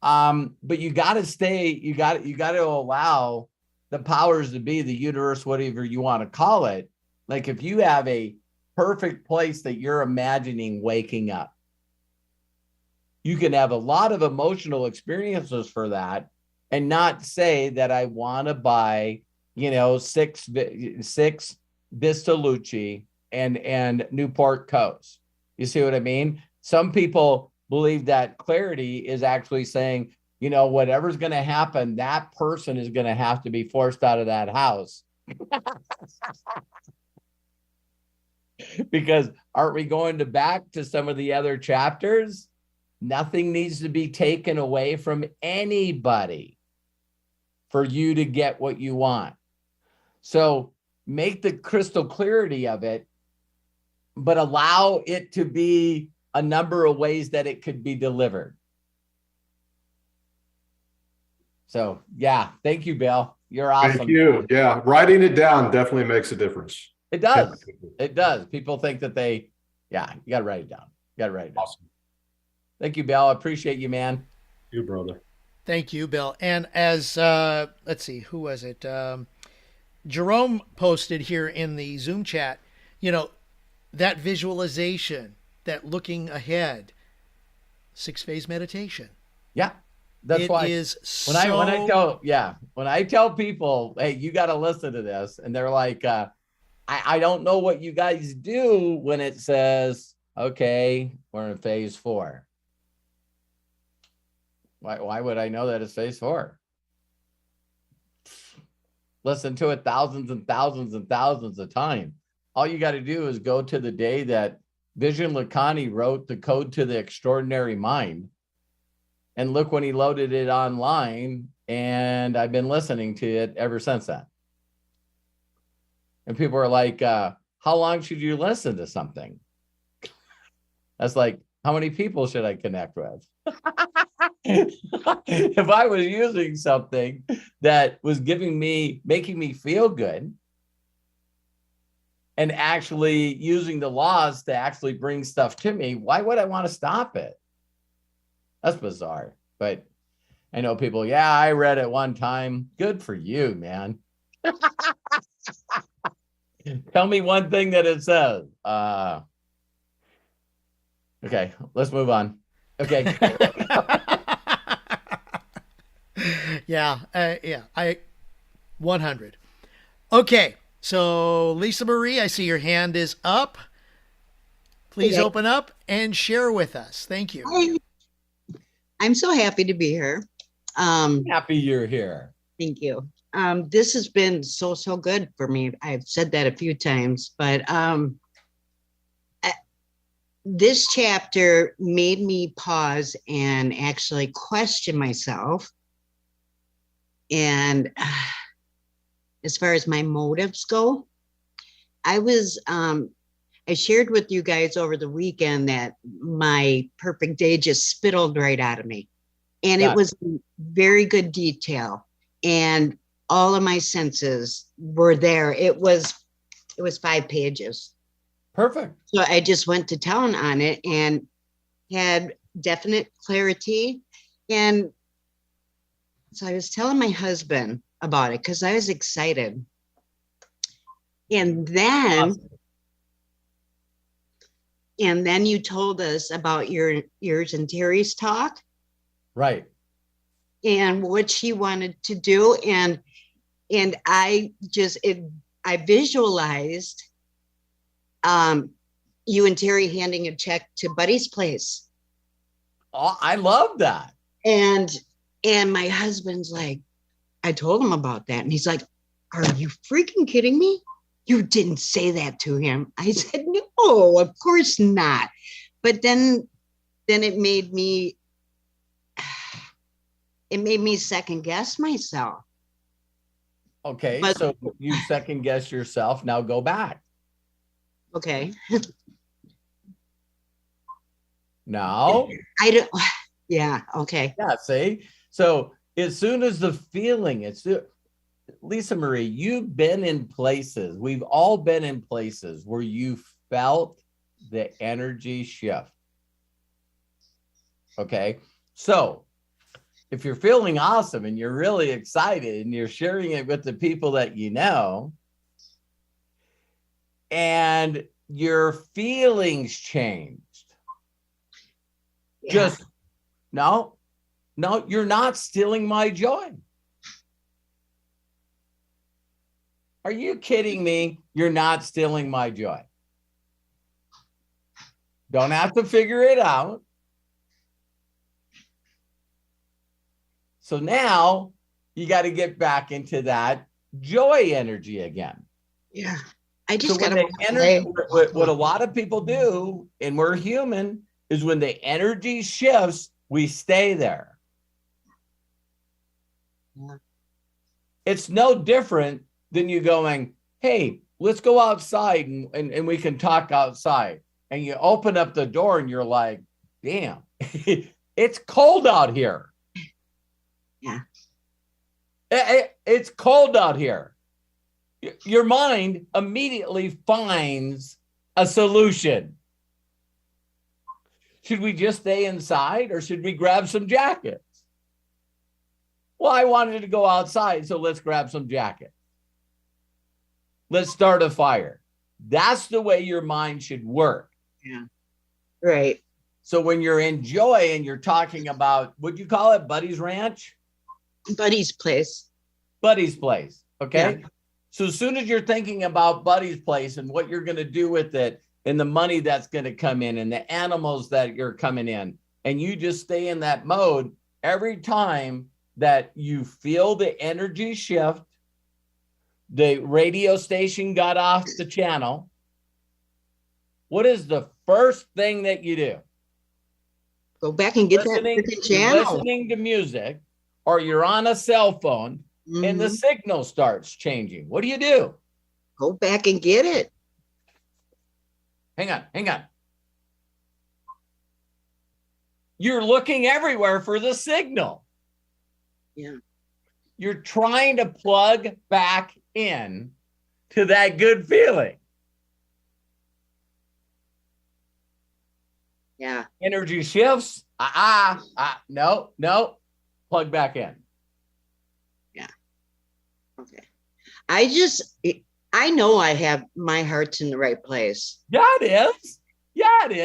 but you got to allow the powers to be, the universe, whatever you want to call it. Like if you have a perfect place that you're imagining waking up, you can have a lot of emotional experiences for that and not say that I want to buy, you know, six Vistalucci and Newport Coast. You see what I mean? Some people believe that clarity is actually saying, you know, whatever's going to happen, that person is going to have to be forced out of that house. Because aren't we going back to some of the other chapters? Nothing needs to be taken away from anybody for you to get what you want. So make the crystal clarity of it, but allow it to be a number of ways that it could be delivered. So yeah, thank you, Bill. You're awesome. thank you. Yeah, writing it down definitely makes a difference. It does. It does. People think that you got to write it down. You got to write it down. Awesome. Thank you, Bill. I appreciate you, man. You, brother. Thank you, Bill. And as let's see, who was it? Jerome posted here in the Zoom chat, you know, that visualization, that looking ahead, 6-phase meditation. Yeah. That's it why is when I tell people, hey, you got to listen to this, and they're like, I don't know what you guys do when it says, okay, we're in phase 4. Why would I know that it's phase 4? Listen to it thousands and thousands and thousands of times. All you got to do is go to the day that Vishen Lakhiani wrote the Code to the Extraordinary Mind, and look when he loaded it online, and I've been listening to it ever since then. And people are like, how long should you listen to something? That's like, how many people should I connect with? If I was using something that was making me feel good, and actually using the laws to actually bring stuff to me, why would I want to stop it? That's bizarre. But I know people, yeah, I read it one time. Good for you, man. Tell me one thing that it says. Okay, let's move on. Okay. Yeah, 100. Okay, so Lisa Marie, I see your hand is up. Please open up and share with us. Thank you. Hi. I'm so happy to be here. Happy you're here. Thank you. This has been so good for me. I've said that a few times, but this chapter made me pause and actually question myself. And as far as my motives go, I shared with you guys over the weekend that my perfect day just spittled right out of me. And it was very good detail. And all of my senses were there. It was 5 pages. Perfect. So I just went to town on it and had definite clarity. And so I was telling my husband about it because I was excited. And then and then you told us about yours and Terry's talk Right. and what she wanted to do. And I visualized you and Terry handing a check to Buddy's place. Oh, I love that. And my husband's like, I told him about that. And he's like, are you freaking kidding me? You didn't say that to him. I said, no, of course not. But then it made me second guess myself. Okay, But- so you second guess yourself. Now go back. Okay. Now, I don't, yeah, okay. yeah, see? So as soon as the feeling, Lisa Marie, you've been in places, we've all been in places where you felt the energy shift. Okay, so if you're feeling awesome and you're really excited and you're sharing it with the people that you know, and your feelings changed, Yeah. just no, you're not stealing my joy. Are you kidding me? You're not stealing my joy. Don't have to figure it out. So now you got to get back into that joy energy again. Yeah. I So just when got the energy, what a lot of people do, and we're human, is when the energy shifts, we stay there. Yeah. It's no different than you going, hey, let's go outside and we can talk outside. And you open up the door and you're like, damn, it's cold out here. Yeah. It's cold out here. Your mind immediately finds a solution. Should we just stay inside or should we grab some jackets? Well, I wanted to go outside, so let's grab some jackets. Let's start a fire. That's the way your mind should work. Yeah. Right. So when you're in joy and you're talking about, what'd you call it? Buddy's Ranch? Buddy's place. Buddy's Place. Okay. Yeah. So as soon as you're thinking about Buddy's Place and what you're going to do with it and the money that's going to come in and the animals that you're coming in, and you just stay in that mode, every time that you feel the energy shift, the radio station got off the channel, what is the first thing that you do? Go back and get that freaking You're channel. listening to music, or you're on a cell phone and the Mhm. signal starts changing. What do? Go back and get it. Hang on. You're looking everywhere for the signal. Yeah. You're trying to plug back in to that good feeling. Yeah. Energy shifts. No. Plug back in. Okay. I know I have my heart's in the right place. Yeah, it is.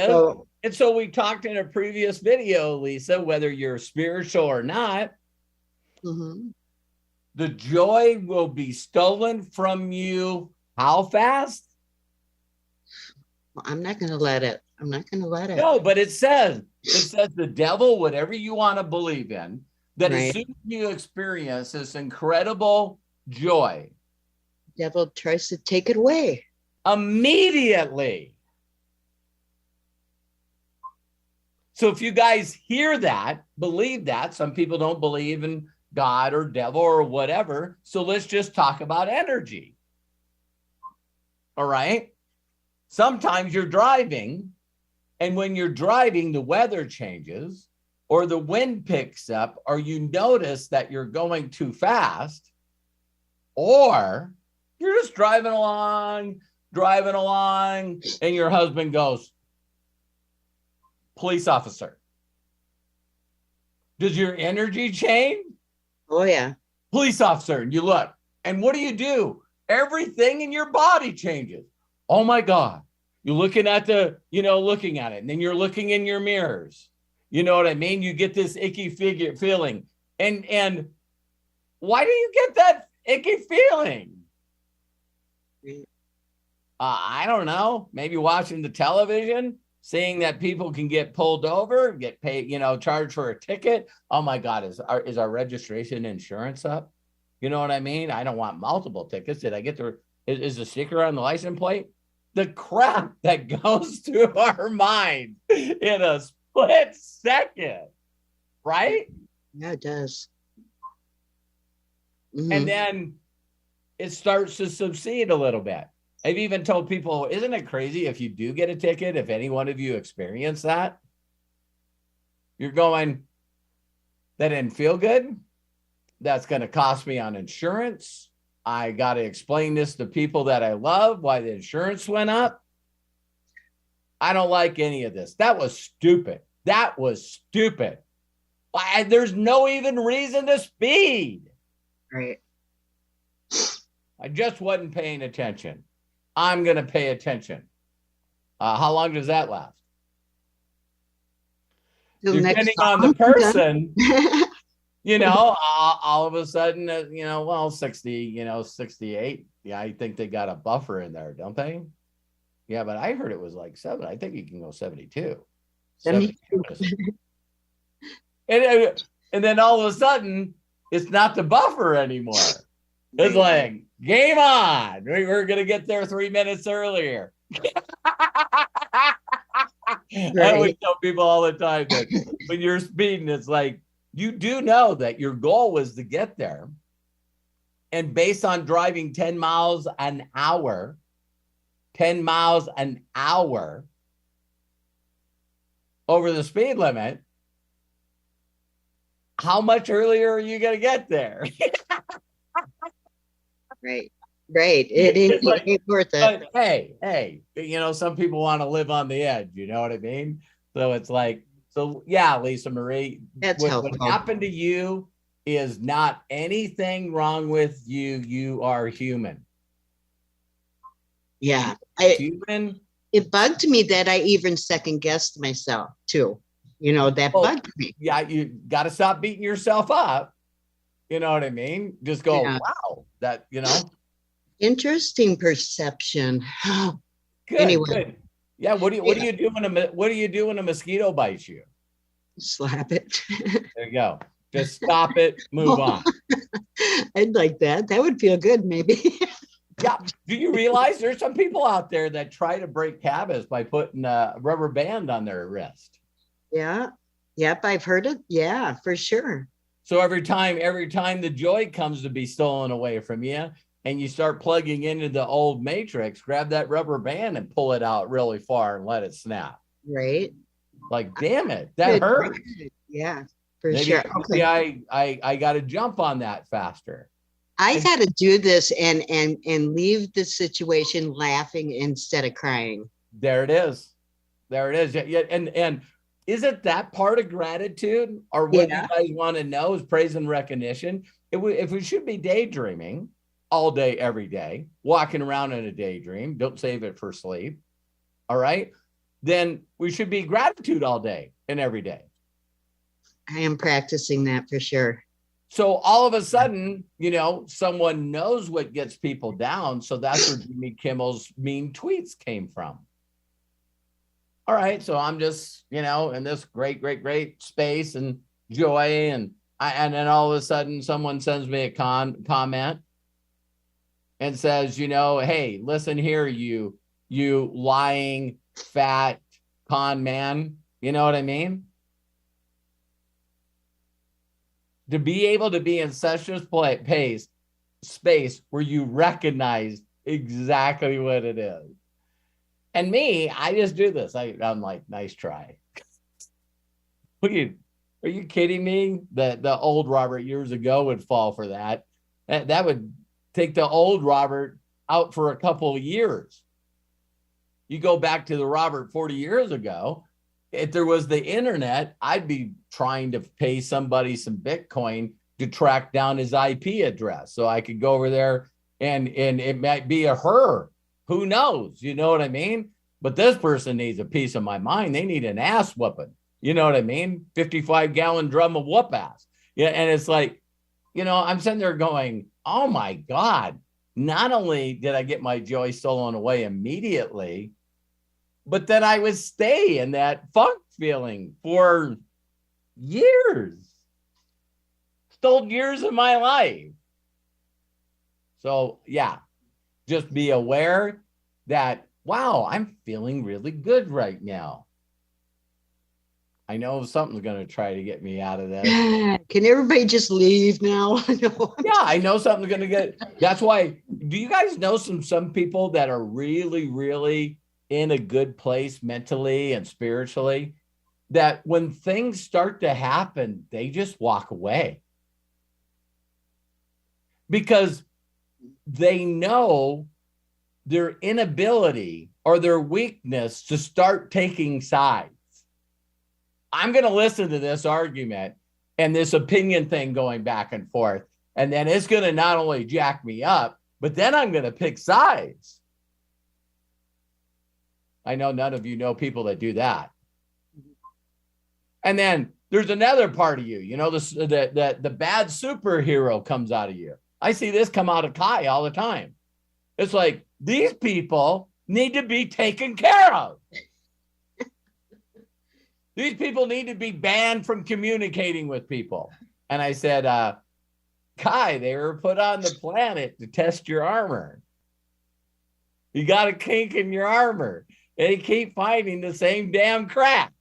So, And so we talked in a previous video, Lisa, whether you're spiritual or not, mhm. the joy will be stolen from you. How fast? Well, I'm not going to let it. No, but it says the devil, whatever you want to believe in, that as Right. soon as you experience this incredible joy, Devil tries to take it away. immediately. So if you guys hear that, believe that, some people don't believe in God or devil or whatever. So let's just talk about energy. All right. Sometimes you're driving, and when you're driving, the weather changes or the wind picks up, or you notice that you're going too fast, or you're just driving along, and your husband goes, police officer. Does your energy change? Oh, yeah. Police officer, and you look, and what do? Everything in your body changes. Oh my God, You're looking at looking at it, and then you're looking in your mirrors. You know what I mean? You get this icky feeling. And why do you get that icky feeling? I don't know. Maybe watching the television, seeing that people can get pulled over, get paid, charged for a ticket. Oh my God, is our registration insurance up? You know what I mean? I don't want multiple tickets. Did I get is the sticker on the license plate? The crap that goes through our mind in a split second, right? Yeah, it does. And then it starts to subside a little bit. I've even told people, isn't it crazy if you do get a ticket, if any one of you experience that, you're going, that didn't feel good. That's going to cost me on insurance. I got to explain this to people that I love, why the insurance went up. I don't like any of this. That was stupid. That was stupid. There's no even reason to speed. Right. I just wasn't paying attention. I'm going to pay attention. How long does that last? Depending on the person, all of a sudden, 60, 68. Yeah, I think they got a buffer in there, don't they? Yeah, but I heard it was like 7. I think you can go 72. 72. And then all of a sudden, it's not the buffer anymore. It's like, game on. We're going to get there 3 minutes earlier. I always tell people all the time that when you're speeding, it's like, you do know that your goal was to get there. And based on driving 10 miles an hour, 10 miles an hour over the speed limit, how much earlier are you going to get there? Right. It ain't like, worth it. Hey, some people want to live on the edge. You know what I mean? So it's like, yeah, Lisa Marie, what happened to you is not anything wrong with you. You are human. Yeah. Human. It bugged me that I even second guessed myself too. That bugged me. Yeah, you got to stop beating yourself up. You know what I mean? Just go, wow, that, Interesting perception. Good, anyway. Good. Yeah. What do you do when a mosquito bites you? Slap it. There you go. Just stop it. Move on. I'd like that. That would feel good, maybe. Yeah. Do you realize there's some people out there that try to break habits by putting a rubber band on their wrist? Yeah. Yep. I've heard it. Yeah, for sure. So every time the joy comes to be stolen away from you and you start plugging into the old matrix, grab that rubber band and pull it out really far and let it snap. Right. Like, damn it, that hurt. Yeah, for Maybe, sure. Okay. I got to jump on that faster. I got to do this and leave the situation laughing instead of crying. There it is. Yeah, and isn't that part of gratitude? Or what you guys want to know is praise and recognition. If we should be daydreaming all day, every day, walking around in a daydream, don't save it for sleep. All right. Then we should be gratitude all day and every day. I am practicing that for sure. So all of a sudden, someone knows what gets people down. So that's where Jimmy Kimmel's mean tweets came from. All right, so I'm just, in this great space and joy, and then all of a sudden someone sends me a comment and says, hey, listen here, you lying fat con man. You know what I mean? To be able to be in such a space where you recognize exactly what it is. And me, I just do this. I'm like, nice try. Are you kidding me? The old Robert years ago would fall for that. That would take the old Robert out for a couple of years. You go back to the Robert 40 years ago, if there was the internet, I'd be trying to pay somebody some Bitcoin to track down his IP address so I could go over there and it might be a her. Who knows? You know what I mean? But this person needs a piece of my mind. They need an ass whooping. You know what I mean? 55-gallon drum of whoop ass. Yeah. And it's like, I'm sitting there going, oh my God, not only did I get my joy stolen away immediately, but then I would stay in that funk feeling for years. Stole years of my life. So yeah, just be aware that, wow, I'm feeling really good right now. I know something's going to try to get me out of this. Can everybody just leave now? No. Yeah, I know something's going to get. That's why. Do you guys know some people that are really, really in a good place mentally and spiritually, that when things start to happen, they just walk away because they know their inability or their weakness to start taking sides. I'm going to listen to this argument and this opinion thing going back and forth. And then it's going to not only jack me up, but then I'm going to pick sides. I know none of you know people that do that. And then there's another part of you, the bad superhero comes out of you. I see this come out of Kai all the time. It's like, these people need to be taken care of. These people need to be banned from communicating with people. And I said, Kai, they were put on the planet to test your armor. You got a kink in your armor. They keep finding the same damn crap.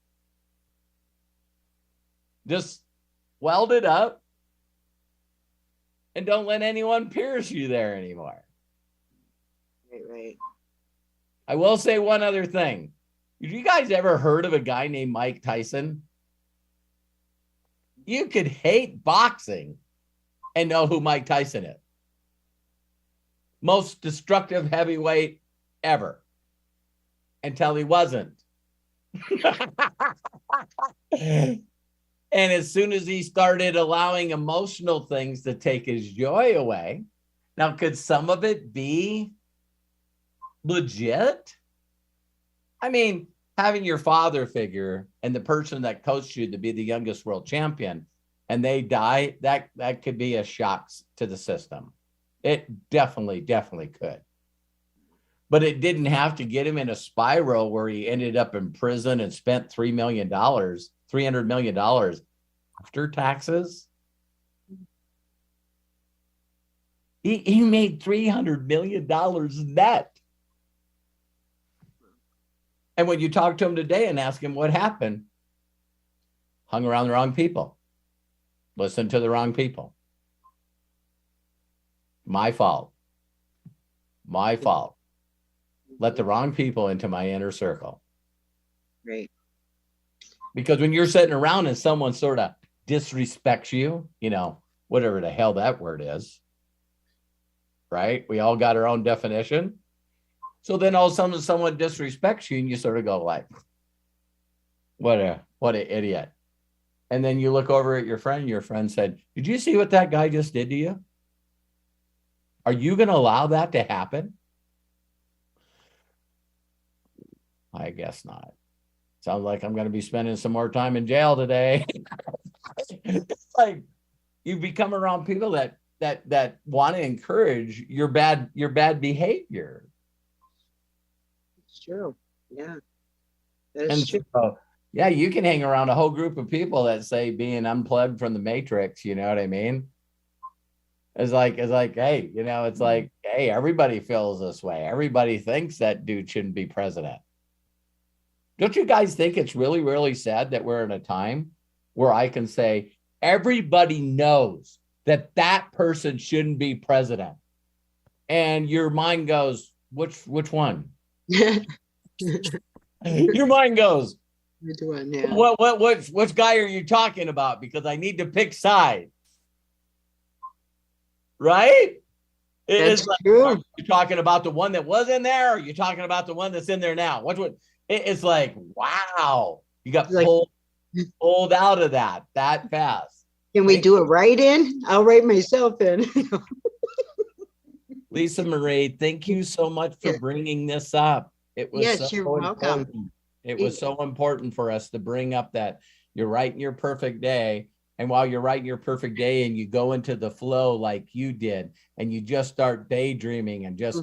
Just weld it up and don't let anyone pierce you there anymore. Right. I will say one other thing. Have you guys ever heard of a guy named Mike Tyson? You could hate boxing and know who Mike Tyson is. Most destructive heavyweight ever. Until he wasn't. And as soon as he started allowing emotional things to take his joy away, now could some of it be legit? I mean, having your father figure and the person that coached you to be the youngest world champion and they die, that could be a shock to the system. It definitely could. But it didn't have to get him in a spiral where he ended up in prison and spent $300 million after taxes. He made $300 million net. And when you talk to him today and ask him what happened, hung around the wrong people, listened to the wrong people. My fault. Let the wrong people into my inner circle. Right. Because when you're sitting around and someone sort of disrespects you, whatever the hell that word is, right? We all got our own definition. So then all of a sudden someone disrespects you and you sort of go like, what an idiot. And then you look over at your friend said, did you see what that guy just did to you? Are you going to allow that to happen? I guess not. Sounds like I'm going to be spending some more time in jail today. It's like you become around people that want to encourage your bad behavior. It's true. Yeah. And so, yeah, you can hang around a whole group of people that say being unplugged from the matrix, you know what I mean? It's like, hey, it's like, hey, everybody feels this way. Everybody thinks that dude shouldn't be president. Don't you guys think it's really, really sad that we're in a time where I can say everybody knows that person shouldn't be president? And your mind goes, which one? Your mind goes, which one? Yeah. Which guy are you talking about? Because I need to pick sides. Right? That's true. Are you talking about the one that was in there? Or are you talking about the one that's in there now? Which one? It's like, wow, you got pulled out of that fast. Can we do a write-in? I'll write myself in. Lisa Marie, thank you so much for bringing this up. It was Yes, you're welcome. important. It was so important for us to bring up that you're writing your perfect day. And while you're writing your perfect day and you go into the flow like you did, and you just start daydreaming and just,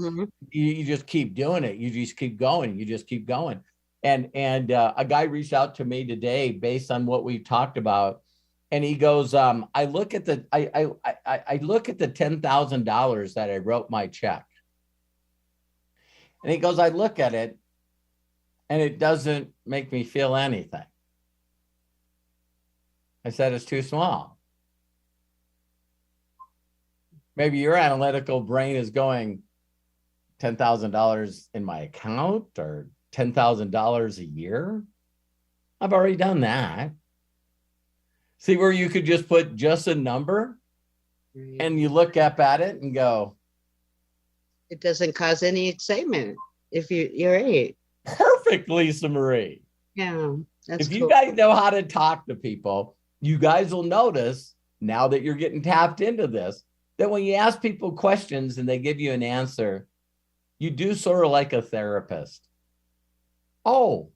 you just keep doing it. You just keep going. You just keep going. And a guy reached out to me today based on what we talked about. And he goes, I look at the $10,000 that I wrote my check. And he goes, I look at it and it doesn't make me feel anything. I said, it's too small. Maybe your analytical brain is going, $10,000 in my account or $10,000 a year. I've already done that. See where you could just put just a number and you look up at it and go, it doesn't cause any excitement if you're right. Perfect, Lisa Marie. Yeah, that's if cool. you guys know how to talk to people, you guys will notice now that you're getting tapped into this, that when you ask people questions and they give you an answer, you do sort of like a therapist. Oh,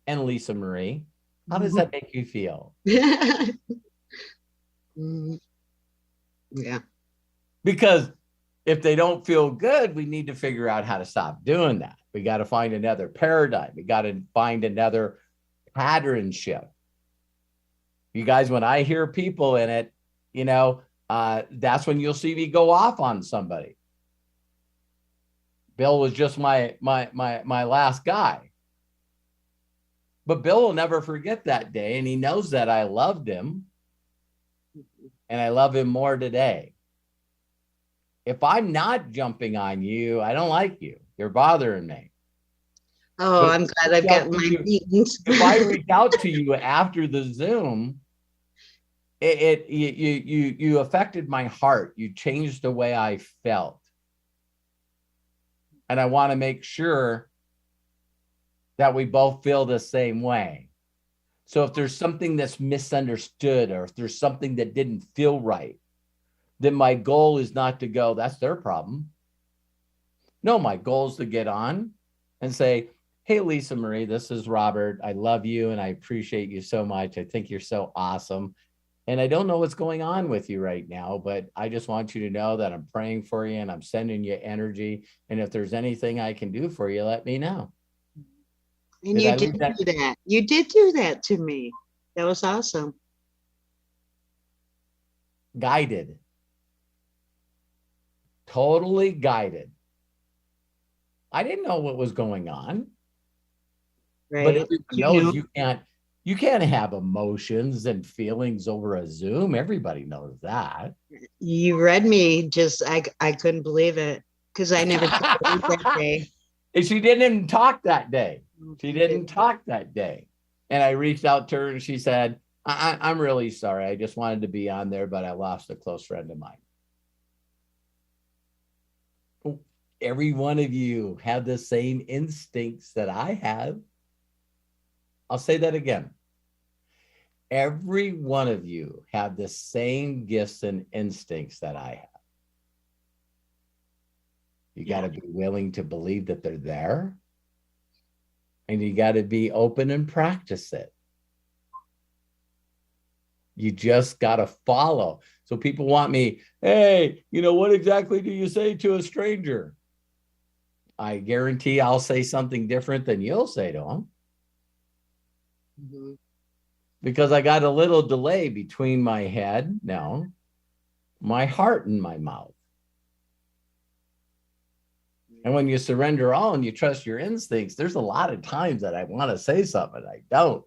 and Lisa Marie, how does that make you feel? Yeah. Because if they don't feel good, we need to figure out how to stop doing that. We got to find another paradigm. We got to find another pattern shift. You guys, when I hear people in it, you know, that's when you'll see me go off on somebody. Bill was just my last guy. But Bill will never forget that day, and he knows that I loved him, and I love him more today. If I'm not jumping on you, I don't like you. You're bothering me. Oh, But I'm glad I've got my meetings. If I reach out to you after the Zoom, you affected my heart. You changed the way I felt. And I want to make sure that we both feel the same way. So if there's something that's misunderstood, or if there's something that didn't feel right, then my goal is not to go, that's their problem. No, my goal is to get on and say, hey, Lisa Marie, this is Robert. I love you and I appreciate you so much. I think you're so awesome. And I don't know what's going on with you right now, but I just want you to know that I'm praying for you and I'm sending you energy. And if there's anything I can do for you, let me know. And you did do that. You did do that to me. That was awesome. Guided. Totally guided. I didn't know what was going on. Right. But everyone knows you can't have emotions and feelings over a Zoom. Everybody knows that. You read me just, I couldn't believe it because I never did that day. And she didn't even talk that day. She didn't talk that day. And I reached out to her and she said, I'm really sorry. I just wanted to be on there, but I lost a close friend of mine. Every one of you have the same instincts that I have. I'll say that again. Every one of you have the same gifts and instincts that I have. You got to be willing to believe that they're there. And you got to be open and practice it. You just got to follow. So people want me, hey, you know, what exactly do you say to a stranger? I guarantee I'll say something different than you'll say to them. Mm-hmm. Because I got a little delay between my head, my heart and my mouth. And when you surrender all and you trust your instincts, there's a lot of times that I want to say something, I don't.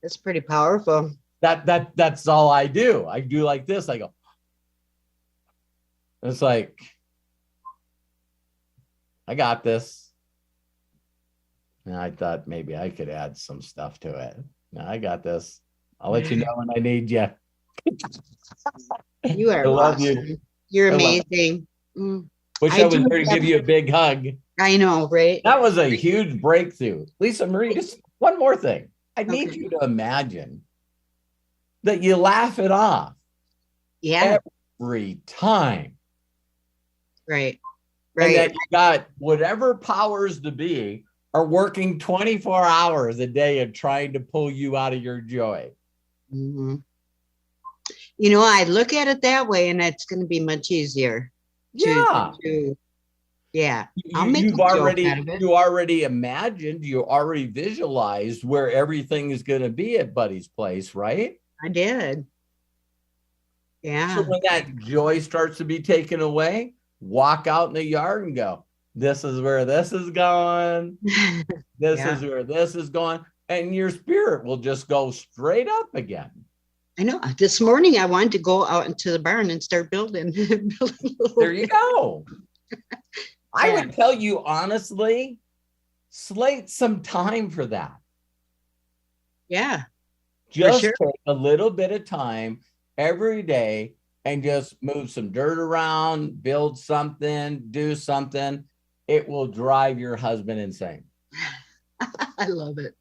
That's pretty powerful. That's all I do. I do like this. I go. It's like, I got this. And I thought maybe I could add some stuff to it. No, I got this. I'll let you know when I need you. You are awesome. You're amazing. Wish I was there to give you a big hug. I know, right? That was a huge breakthrough. Lisa Marie, just one more thing. I need you to imagine that you laugh it off. Yeah. Every time. Right. And Right. that you got whatever powers to be are working 24 hours a day and trying to pull you out of your joy. Mhm. You know, I look at it that way, and it's going to be much easier. Yeah. Yeah. I'll make a You've joke already out of it. you already imagined, you already visualized where everything is going to be at Buddy's place, right? I did. So Yeah. when that joy starts to be taken away, walk out in the yard and go, this is where this is going. This Yeah. is where this is going. And your spirit will just go straight up again. I know. This morning I wanted to go out into the barn and start building. There you go. I Yeah. would tell you honestly, slate some time for that. Yeah. Just sure. take a little bit of time every day and just move some dirt around, build something, do something. It will drive your husband insane. I love it.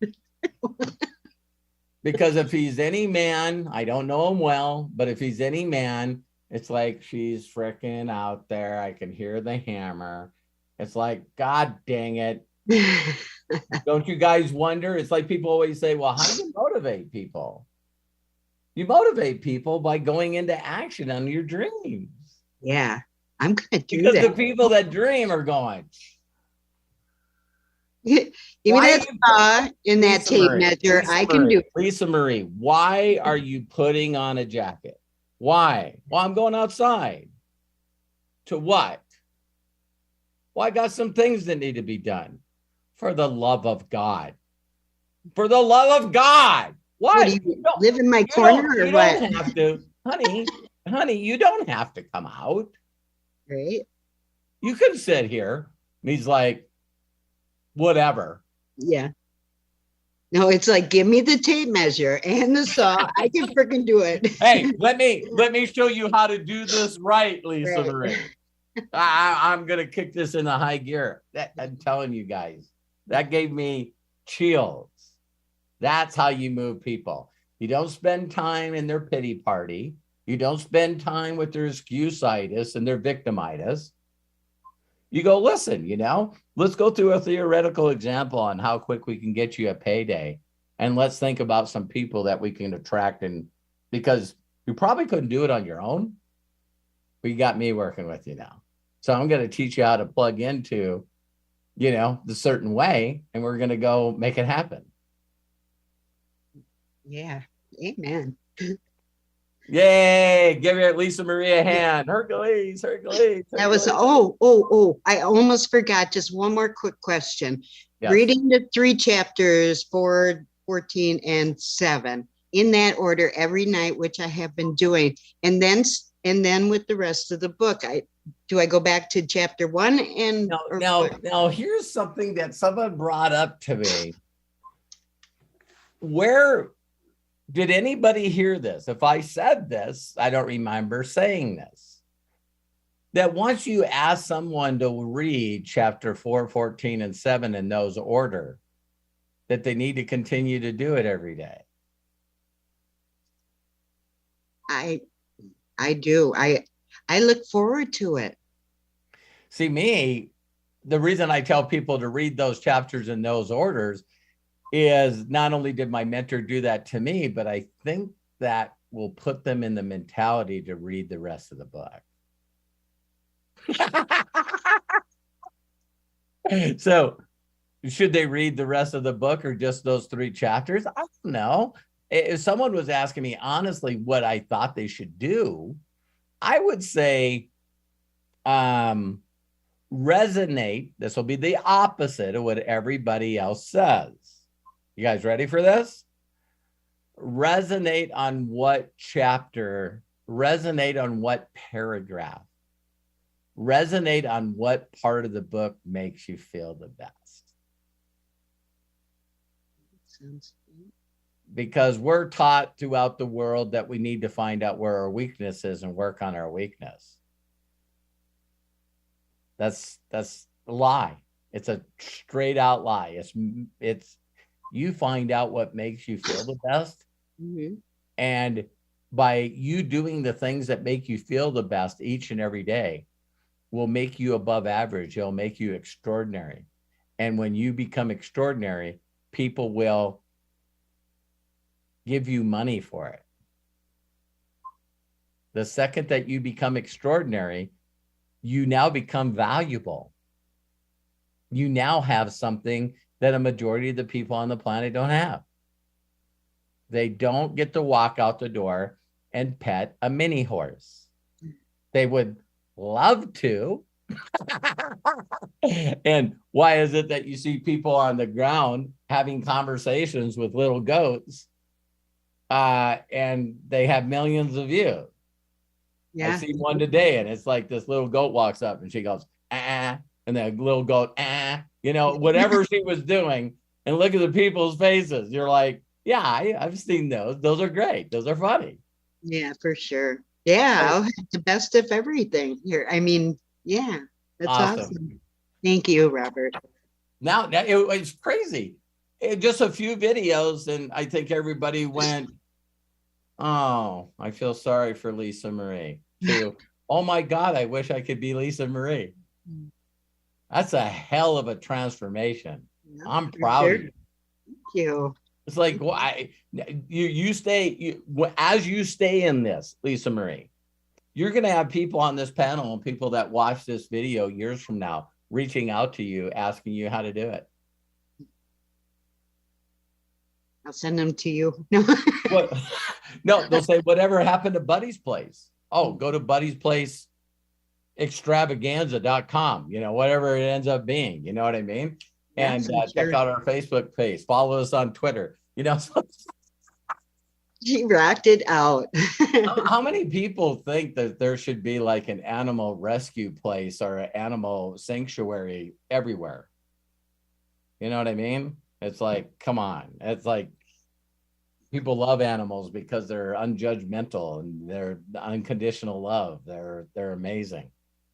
Because if he's any man, I don't know him well, but if he's any man, it's like she's freaking out there. I can hear the hammer. It's like, God dang it. Don't you guys wonder? It's like people always say, well, how do you motivate people? You motivate people by going into action on your dreams. Yeah. I'm going to do Because the that. people that dream are going, Give me Why that you- saw in that Lisa tape Marie, measure. Lisa I can Marie, do it. Lisa Marie, why are you putting on a jacket? Why? Well, I'm going outside. To what? Well, I got some things that need to be done. For the love of God. For the love of God. What? What, do you don't- live in my you corner don't, or you what? don't have to, honey, you don't have to come out. Right? You can sit here. And he's like, whatever. Yeah. No, it's like, give me the tape measure and the saw. I can freaking do it. Hey, let me show you how to do this right, Lisa Right. Marie. I'm gonna kick this into high gear. I'm telling you guys, that gave me chills. That's how you move people. You don't spend time in their pity party. You don't spend time with their excusitis and their victimitis. You go, listen, let's go through a theoretical example on how quick we can get you a payday. And let's think about some people that we can attract. And because you probably couldn't do it on your own, but you got me working with you now. So I'm going to teach you how to plug into, the certain way, and we're going to go make it happen. Yeah. Amen. Yay. Give it Lisa Marie a hand. Hercules. That was, Hercules. I almost forgot. Just one more quick question. Yes. Reading the 3 chapters, 4, 14, and 7, in that order every night, which I have been doing. And then with the rest of the book, do I go back to chapter 1 and Now here's something that someone brought up to me. Where did anybody hear this? If I said this, I don't remember saying this. That once you ask someone to read chapter 4, 14, and 7 in those order, that they need to continue to do it every day. I do. I look forward to it. See, the reason I tell people to read those chapters in those orders is not only did my mentor do that to me, but I think that will put them in the mentality to read the rest of the book. So should they read the rest of the book or just those 3 chapters? I don't know. If someone was asking me honestly what I thought they should do, I would say resonate. This will be the opposite of what everybody else says. You guys ready for this? Resonate on what chapter, resonate on what paragraph, resonate on what part of the book makes you feel the best. Because we're taught throughout the world that we need to find out where our weakness is and work on our weakness. That's a lie. It's a straight out lie. It's you find out what makes you feel the best. Mm-hmm. And by you doing the things that make you feel the best each and every day, will make you above average. It'll make you extraordinary. And when you become extraordinary, people will give you money for it. The second that you become extraordinary, you now become valuable. You now have something that a majority of the people on the planet don't have. They don't get to walk out the door and pet a mini horse. They would love to. And why is it that you see people on the ground having conversations with little goats and they have millions of views? Yeah. I see one today, and it's like this little goat walks up and she goes, ah, and the little goat, ah, you know, whatever she was doing. And look at the people's faces. You're like, yeah, I've seen those. Those are great. Those are funny. Yeah, for sure. Yeah, I'll have the best of everything here. I mean, yeah, that's awesome. Thank you, Robert. Now it's crazy. Just a few videos, and I think everybody went, oh, I feel sorry for Lisa Marie. To, oh my God, I wish I could be Lisa Marie. That's a hell of a transformation. Yeah, I'm proud of you. Thank you. It's like, well, you stay, as you stay in this, Lisa Marie, you're going to have people on this panel and people that watch this video years from now reaching out to you, asking you how to do it. I'll send them to you. What? No, they'll say, whatever happened to Buddy's Place? Oh, go to Buddy's Place extravaganza.com, you know, whatever it ends up being, you know what I mean? And check out our Facebook page, follow us on Twitter, you know. She rocked it out. How many people think that there should be like an animal rescue place or an animal sanctuary everywhere? You know what I mean? It's like, come on. It's like people love animals because they're unjudgmental and they're unconditional love. They're amazing.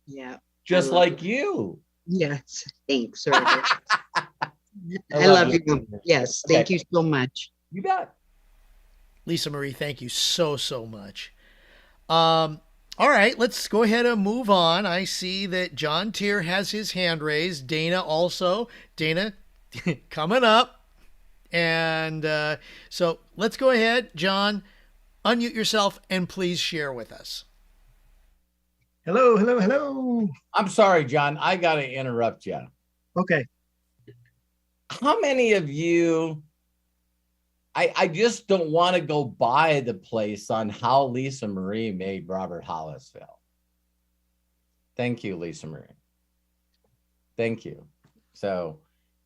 Yeah. Just like you. Yes. Thanks, Robert. I love you. Yes. Thank you so much. You bet. Lisa Marie, thank you so much. All right, let's go ahead and move on. I see that John Tier has his hand raised. Dana also. Dana, coming up. And so let's go ahead. John, unmute yourself and please share with us. Hello. I'm sorry, John. I got to interrupt you. Okay. How many of you, I just don't want to go by the place on how Lisa Marie made Robert Hollis feel. Thank you, Lisa Marie. Thank you. So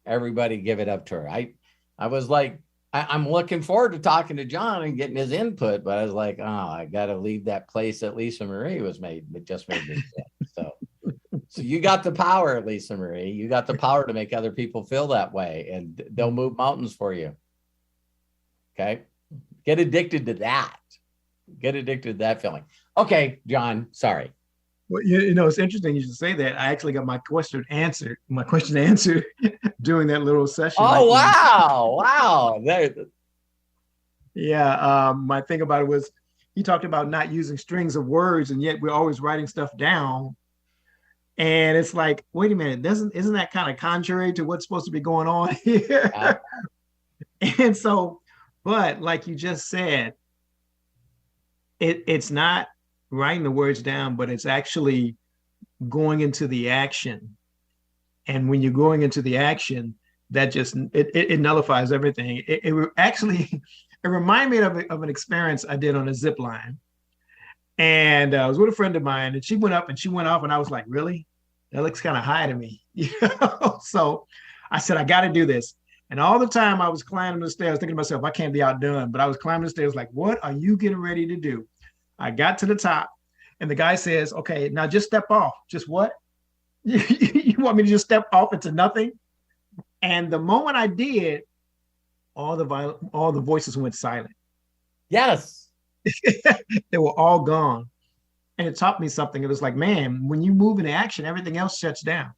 everybody give it up to her. I was like, I'm looking forward to talking to John and getting his input, but I was like, oh, I got to leave that place that Lisa Marie just made me sick. So you got the power, Lisa Marie. You got the power to make other people feel that way, and they'll move mountains for you. Okay? Get addicted to that. Get addicted to that feeling. Okay, John, sorry. Well, you know, it's interesting you should say that. I actually got my question answered during that little session. Oh, wow. Yeah. My thing about it was he talked about not using strings of words, and yet we're always writing stuff down. And it's like, wait a minute, isn't that kind of contrary to what's supposed to be going on here? Yeah. And so, but like you just said, it's not writing the words down, but it's actually going into the action. And when you're going into the action, that just, it nullifies everything. It actually, it reminded me of an experience I did on a zip line. And I was with a friend of mine, and she went up and she went off, and I was like, really? That looks kind of high to me. You know? So I said, I got to do this. And all the time I was climbing the stairs, thinking to myself, I can't be outdone. But I was climbing the stairs like, what are you getting ready to do? I got to the top, and the guy says, okay, now just step off. Just what? You want me to just step off into nothing? And the moment I did, all the voices went silent. Yes. They were all gone. And it taught me something. It was like, man, when you move into action, everything else shuts down.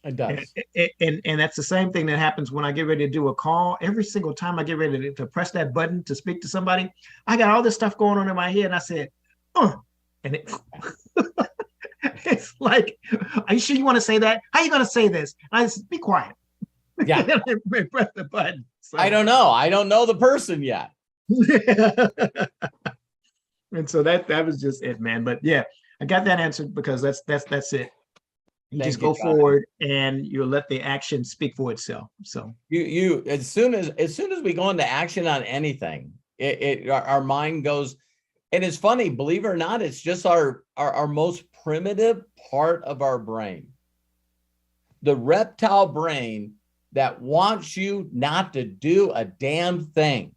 It does. And that's the same thing that happens when I get ready to do a call. Every single time I get ready to press that button to speak to somebody, I got all this stuff going on in my head. And I said, and It's like, are you sure you want to say that? How are you going to say this? I just, be quiet. Yeah. Press the button. So, I don't know. I don't know the person yet. And so that was just it, man. But yeah, I got that answered because that's it. You Thank just you, go John. forward and you let the action speak for itself. So You as soon as we go into action on anything, our mind goes. And it's funny, believe it or not, it's just our most primitive part of our brain. The reptile brain that wants you not to do a damn thing.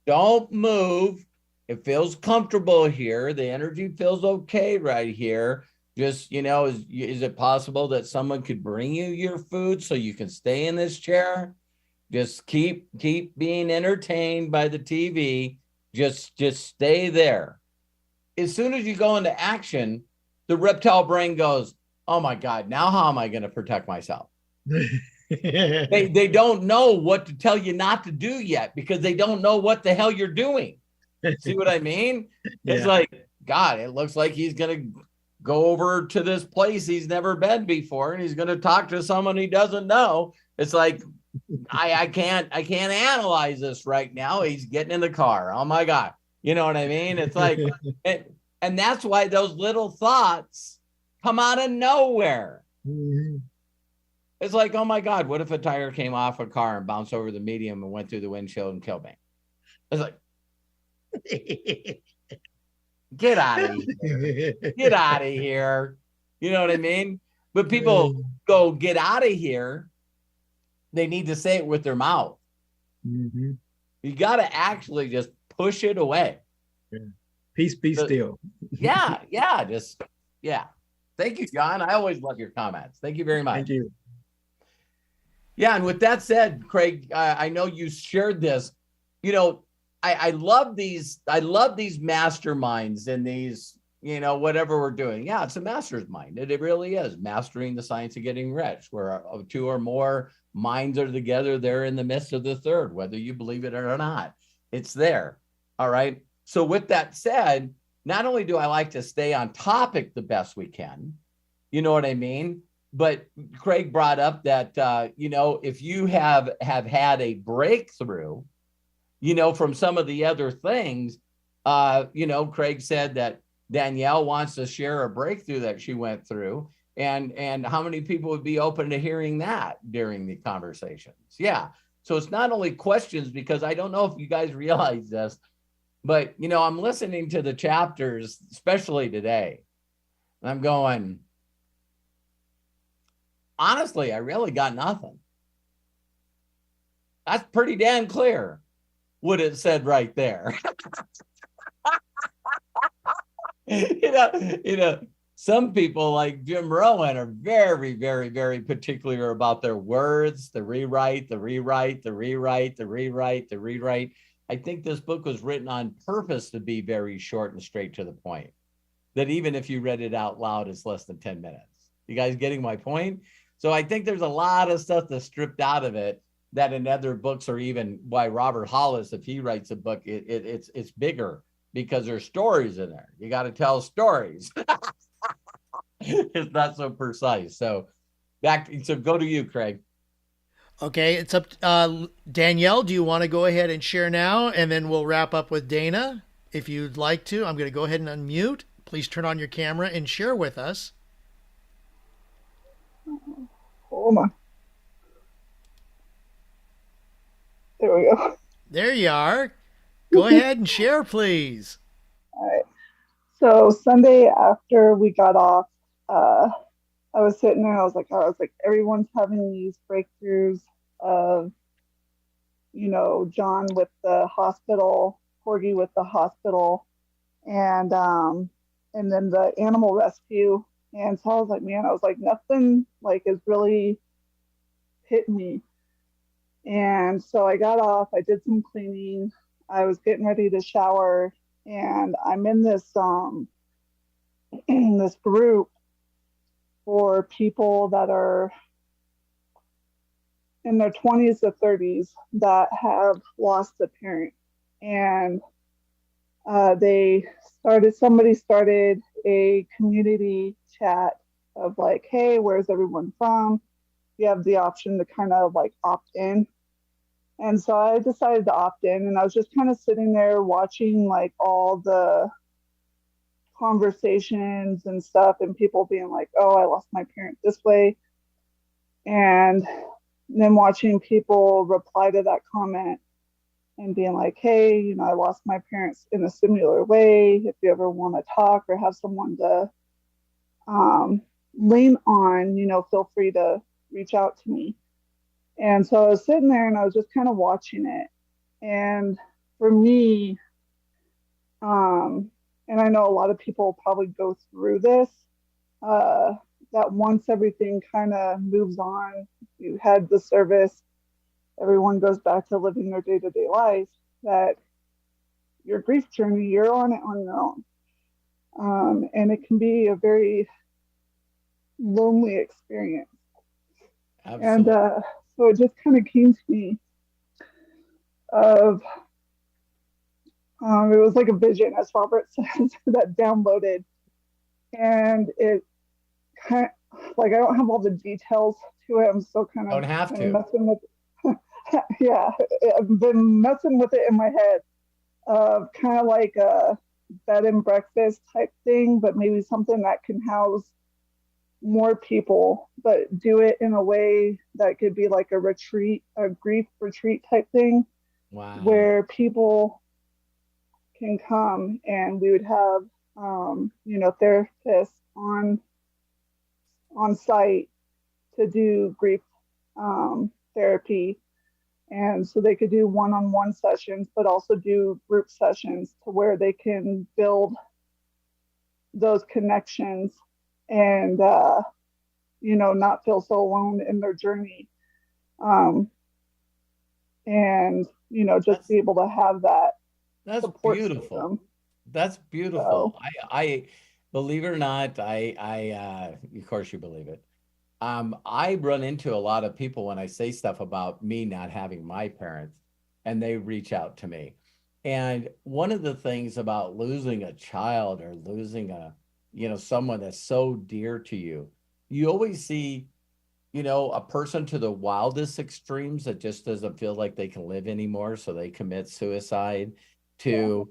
Don't move. It feels comfortable here. The energy feels okay right here. Just, is it possible that someone could bring you your food so you can stay in this chair? Just keep being entertained by the TV. Just stay there. As soon as you go into action, the reptile brain goes, oh my God, now how am I going to protect myself? They don't know what to tell you not to do yet because they don't know what the hell you're doing. See what I mean? Yeah. It's like, God, it looks like he's going to go over to this place he's never been before and he's going to talk to someone he doesn't know. It's like, I can't analyze this right now. He's getting in the car. Oh my God. You know what I mean? It's like, and that's why those little thoughts come out of nowhere. Mm-hmm. It's like, oh my God, what if a tire came off a car and bounced over the median and went through the windshield and killed me? It's like, get out of here. Get out of here. You know what I mean? But people go, get out of here. They need to say it with their mouth. Mm-hmm. You got to actually just push it away. Yeah. Peace, be still. Yeah. Thank you, John. I always love your comments. Thank you very much. Thank you. Yeah, and with that said, Craig, I know you shared this. I love these masterminds and these, whatever we're doing. Yeah, it's a master's mind. It really is. Mastering the science of getting rich, where two or more minds are together, they're in the midst of the third, whether you believe it or not. It's there. All right. So with that said, not only do I like to stay on topic the best we can, you know what I mean? But Craig brought up that, if you have had a breakthrough, from some of the other things, Craig said that Danielle wants to share a breakthrough that she went through. And how many people would be open to hearing that during the conversations? Yeah. So it's not only questions, because I don't know if you guys realize this, but, I'm listening to the chapters, especially today, and I'm going, honestly, I really got nothing. That's pretty damn clear what it said right there. Some people like Jim Rowan are very, very, very particular about their words, the rewrite. I think this book was written on purpose to be very short and straight to the point, that even if you read it out loud, it's less than 10 minutes. You guys getting my point? So I think there's a lot of stuff that's stripped out of it that in other books, or even why Robert Hollis, if he writes a book, it's bigger because there's stories in there. You got to tell stories. It's not so precise. So go to you, Craig. Okay, it's up. Danielle, do you want to go ahead and share now, and then we'll wrap up with Dana if you'd like to. I'm going to go ahead and unmute. Please turn on your camera and share with us. Hold on. There we go. There you are. Go ahead and share, please. All right. So Sunday after we got off, I was sitting there. I was like, everyone's having these breakthroughs of, John with the hospital, Corgi with the hospital, and then the animal rescue. And so I was like, man, nothing is really hitting me. And so I got off. I did some cleaning. I was getting ready to shower, and I'm in this this group for people that are in their 20s to 30s that have lost a parent. And somebody started a community chat of like, hey, where's everyone from? You have the option to kind of like opt in. And so I decided to opt in, and I was just kind of sitting there watching like all the conversations and stuff, and people being like, oh, I lost my parent this way. And then watching people reply to that comment and being like, hey, you know, I lost my parents in a similar way. If you ever want to talk or have someone to lean on, you know, feel free to reach out to me. And so I was sitting there and I was just kind of watching it. And for me, and I know a lot of people probably go through this, that once everything kind of moves on, you had the service, everyone goes back to living their day-to-day life, that your grief journey, you're on it on your own. And it can be a very lonely experience. Absolutely. And so it just kind of came to me of, it was like a vision, as Robert says, that downloaded. And it kind of, like, I don't have all the details to it. I'm still kind of Don't have to. messing with yeah, I've been messing with it in my head of kind of like a bed and breakfast type thing, but maybe something that can house more people, but do it in a way that could be like a retreat, a grief retreat type thing. Wow. Where people can come and we would have, you know, therapists on site to do grief therapy. And so they could do one-on-one sessions, but also do group sessions to where they can build those connections and, you know, not feel so alone in their journey. And, you know, just be able to have that. That's support beautiful. system. That's beautiful. I believe it or not, of course you believe it. I run into a lot of people when I say stuff about me not having my parents, and they reach out to me. And one of the things about losing a child or losing someone that's so dear to you, you always see, a person to the wildest extremes that just doesn't feel like they can live anymore, so they commit suicide, to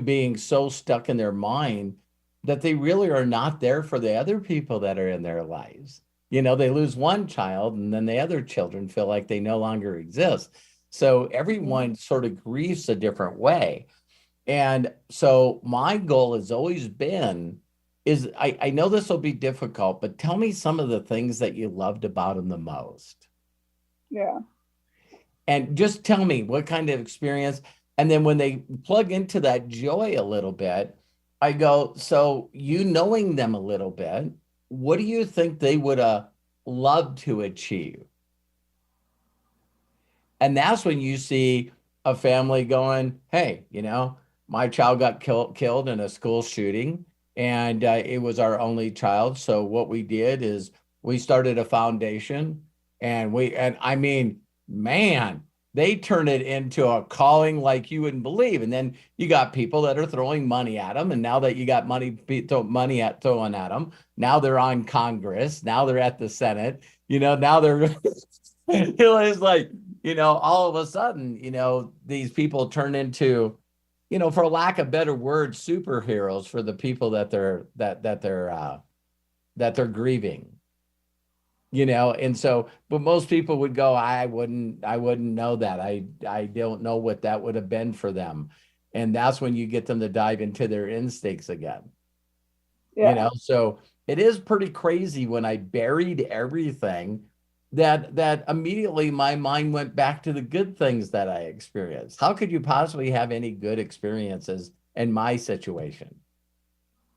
being so stuck in their mind that they really are not there for the other people that are in their lives. They lose one child and then the other children feel like they no longer exist. So everyone sort of grieves a different way. And so my goal has always been I know this will be difficult, but tell me some of the things that you loved about him the most. Yeah. And just tell me what kind of experience. And then when they plug into that joy a little bit, I go, so you knowing them a little bit, what do you think they would have loved to achieve? And that's when you see a family going, hey, my child got killed in a school shooting, and it was our only child. So what we did is we started a foundation, and I mean, man, they turn it into a calling like you wouldn't believe. And then you got people that are throwing money at them. And now that you got money throwing at them, now they're on Congress. Now they're at the Senate. Now they're, it's like, all of a sudden, these people turn into, for lack of better words, superheroes for the people that they're grieving. And so, but most people would go, I wouldn't know that. I don't know what that would have been for them. And that's when you get them to dive into their instincts again. Yeah. So it is pretty crazy when I buried everything that immediately my mind went back to the good things that I experienced. How could you possibly have any good experiences in my situation?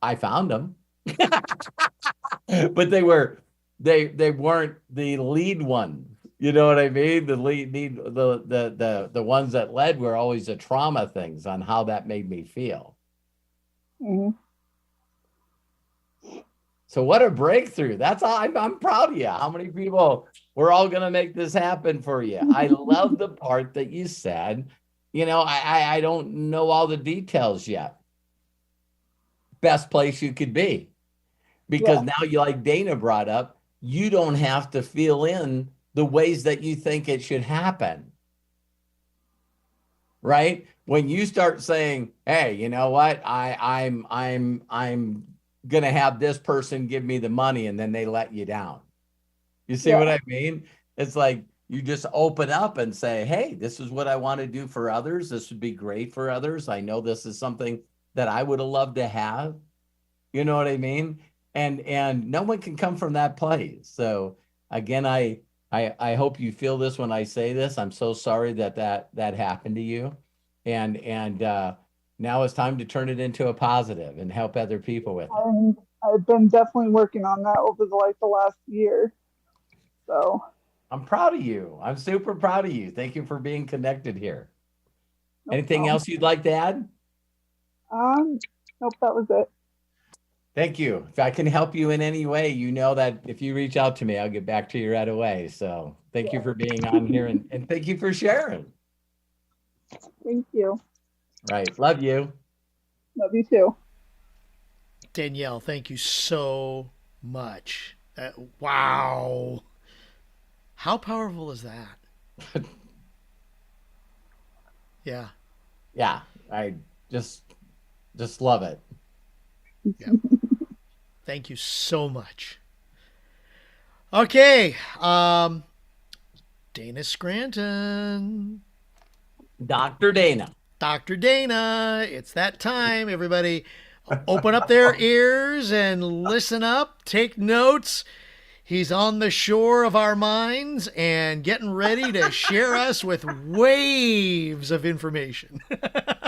I found them, but they weren't the lead ones. You know what I mean? The ones that led were always the trauma things on how that made me feel. Mm-hmm. So what a breakthrough. That's all. I'm proud of you. How many people, we're all going to make this happen for you. I love the part that you said, I don't know all the details yet. best place you could be. Because now you, like Dana brought up, you don't have to fill in the ways that you think it should happen. Right? When you start saying, hey, you know what? I'm gonna have this person give me the money, and then they let you down. You see what I mean? It's like you just open up and say, hey, this is what I want to do for others. This would be great for others. I know this is something that I would have loved to have. You know what I mean? And no one can come from that place. So again, I hope you feel this when I say this. I'm so sorry that happened to you. And now it's time to turn it into a positive and help other people with it. I've been definitely working on that over the last year. So I'm proud of you. I'm super proud of you. Thank you for being connected here. Anything else you'd like to add? Nope, that was it. Thank you. If I can help you in any way, you know that if you reach out to me, I'll get back to you right away. So thank you for being on here, and thank you for sharing. Thank you. Right. Love you. Love you too. Danielle, thank you so much. Wow. How powerful is that? Yeah. Yeah. I just love it. Yeah. Thank you so much. Okay. Dana Scranton. Dr. Dana. Dr. Dana. It's that time, everybody. Open up their ears and listen up. Take notes. He's on the shore of our minds and getting ready to share us with waves of information.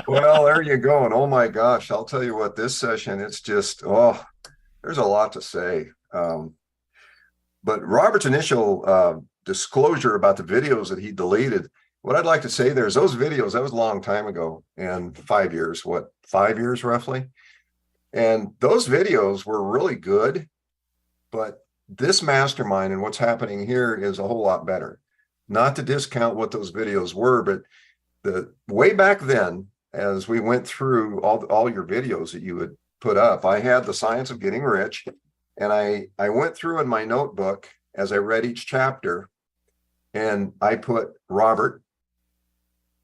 Well, there you go. And oh my gosh, I'll tell you what, this session, it's just, there's a lot to say. But Robert's initial disclosure about the videos that he deleted, what I'd like to say there is those videos, that was a long time ago, and 5 years, 5 years roughly? And those videos were really good, but this mastermind and what's happening here is a whole lot better. Not to discount what those videos were, but the way back then, as we went through all your videos that you had put up, I had the Science of Getting Rich, and I went through in my notebook as I read each chapter, and I put Robert,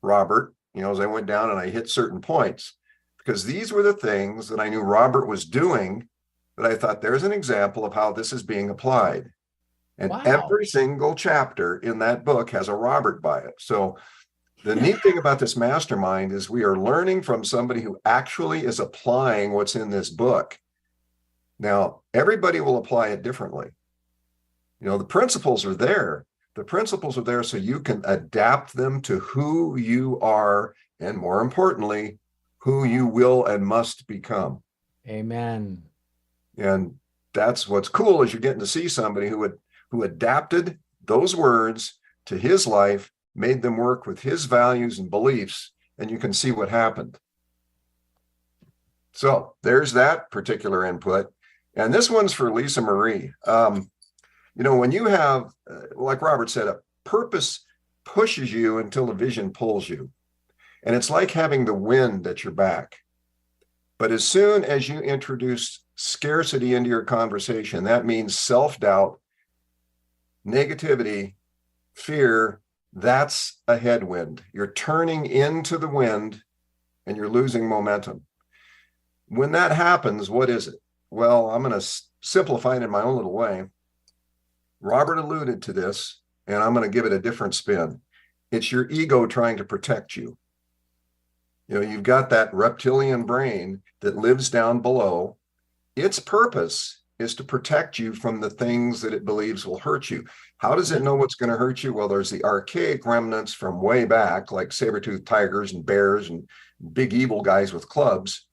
as I went down and I hit certain points, because these were the things that I knew Robert was doing, that I thought there's an example of how this is being applied. And every single chapter in that book has a Robert by it. So the neat thing about this mastermind is we are learning from somebody who actually is applying what's in this book. Now, everybody will apply it differently. The principles are there. The principles are there so you can adapt them to who you are, and more importantly, who you will and must become. Amen. And that's what's cool, is you're getting to see somebody who adapted those words to his life, made them work with his values and beliefs, and you can see what happened. So there's that particular input. And this one's for Lisa Marie. When you have, like Robert said, a purpose pushes you until the vision pulls you. And it's like having the wind at your back. But as soon as you introduce scarcity into your conversation, that means self-doubt, negativity, fear. That's a headwind. You're turning into the wind and you're losing momentum. When that happens, what is it? Well, I'm going to simplify it in my own little way. Robert alluded to this, and I'm going to give it a different spin. It's your ego trying to protect you. You've got that reptilian brain that lives down below. Its purpose is to protect you from the things that it believes will hurt you. How does it know what's going to hurt you? Well, there's the archaic remnants from way back, like saber-toothed tigers and bears and big evil guys with clubs.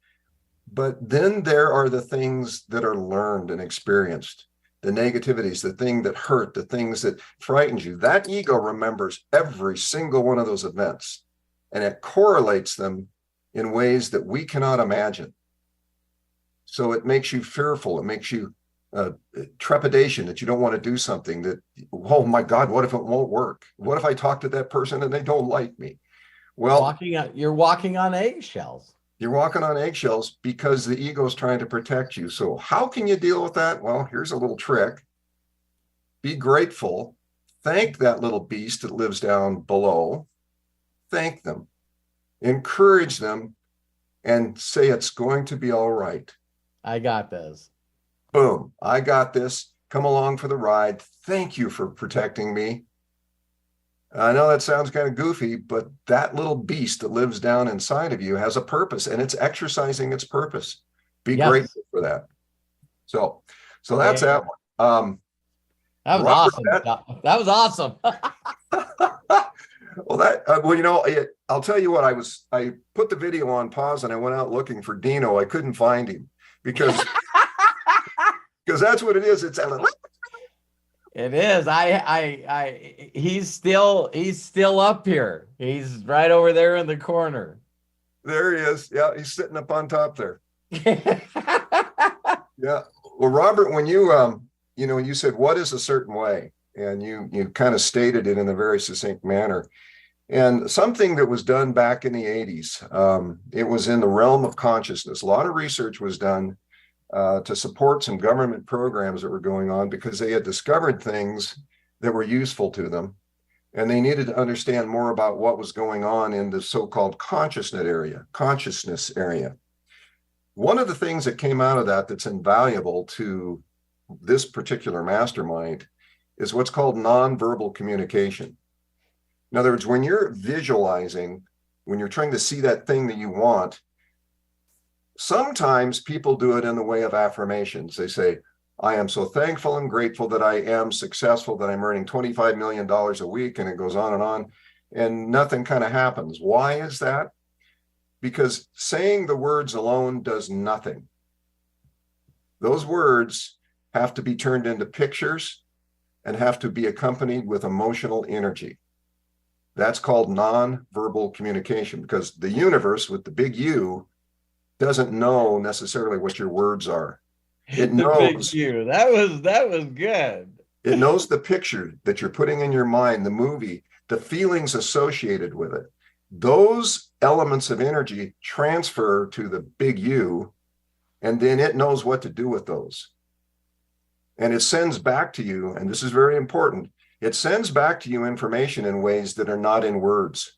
But then there are the things that are learned and experienced, the negativities, the thing that hurt, the things that frightened you. That ego remembers every single one of those events, and it correlates them in ways that we cannot imagine. So it makes you fearful. It makes you trepidation that you don't want to do something that, oh my God, what if it won't work? What if I talk to that person and they don't like me? Well, you're walking on eggshells. You're walking on eggshells because the ego is trying to protect you. So how can you deal with that? Well, here's a little trick. Be grateful. Thank that little beast that lives down below. Thank them. Encourage them and say it's going to be all right. I got this. Boom. I got this. Come along for the ride. Thank you for protecting me. I know that sounds kind of goofy, but that little beast that lives down inside of you has a purpose, and it's exercising its purpose. Be grateful for that. So that's that one. That was Robert, awesome. That was awesome. Well, I'll tell you what, I put the video on pause and I went out looking for Dino. I couldn't find him because that's what it is. It's It is. He's still up here. He's right over there in the corner. There he is. Yeah, he's sitting up on top there. Yeah. Well, Robert, when you said what is a certain way, and you kind of stated it in a very succinct manner. And something that was done back in the 80s, it was in the realm of consciousness. A lot of research was done to support some government programs that were going on because they had discovered things that were useful to them. And they needed to understand more about what was going on in the so-called consciousness area. One of the things that came out of that that's invaluable to this particular mastermind is what's called nonverbal communication. In other words, when you're visualizing, when you're trying to see that thing that you want, sometimes people do it in the way of affirmations. They say, I am so thankful and grateful that I am successful, that I'm earning $25 million a week, and it goes on, and nothing kind of happens. Why is that? Because saying the words alone does nothing. Those words have to be turned into pictures and have to be accompanied with emotional energy. That's called nonverbal communication, because the universe with the big U doesn't know necessarily what your words are. It knows. That was good. It knows the picture that you're putting in your mind, the movie, the feelings associated with it. Those elements of energy transfer to the big U, and then it knows what to do with those. And it sends back to you, and this is very important, it sends back to you information in ways that are not in words.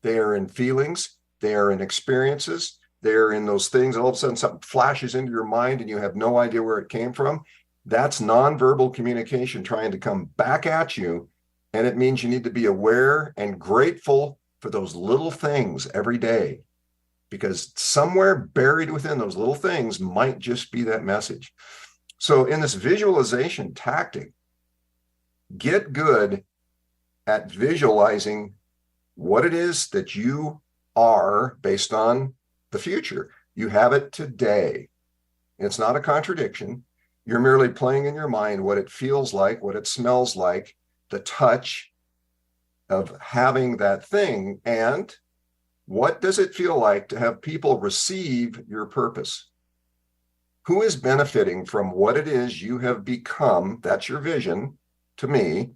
They are in feelings, they are in experiences, they are in those things. All of a sudden something flashes into your mind and you have no idea where it came from. That's nonverbal communication trying to come back at you. And it means you need to be aware and grateful for those little things every day, because somewhere buried within those little things might just be that message. So in this visualization tactic, get good at visualizing what it is that you are based on the future. You have it today. It's not a contradiction. You're merely playing in your mind what it feels like, what it smells like, the touch of having that thing, and what does it feel like to have people receive your purpose? Who is benefiting from what it is you have become? That's your vision. To me,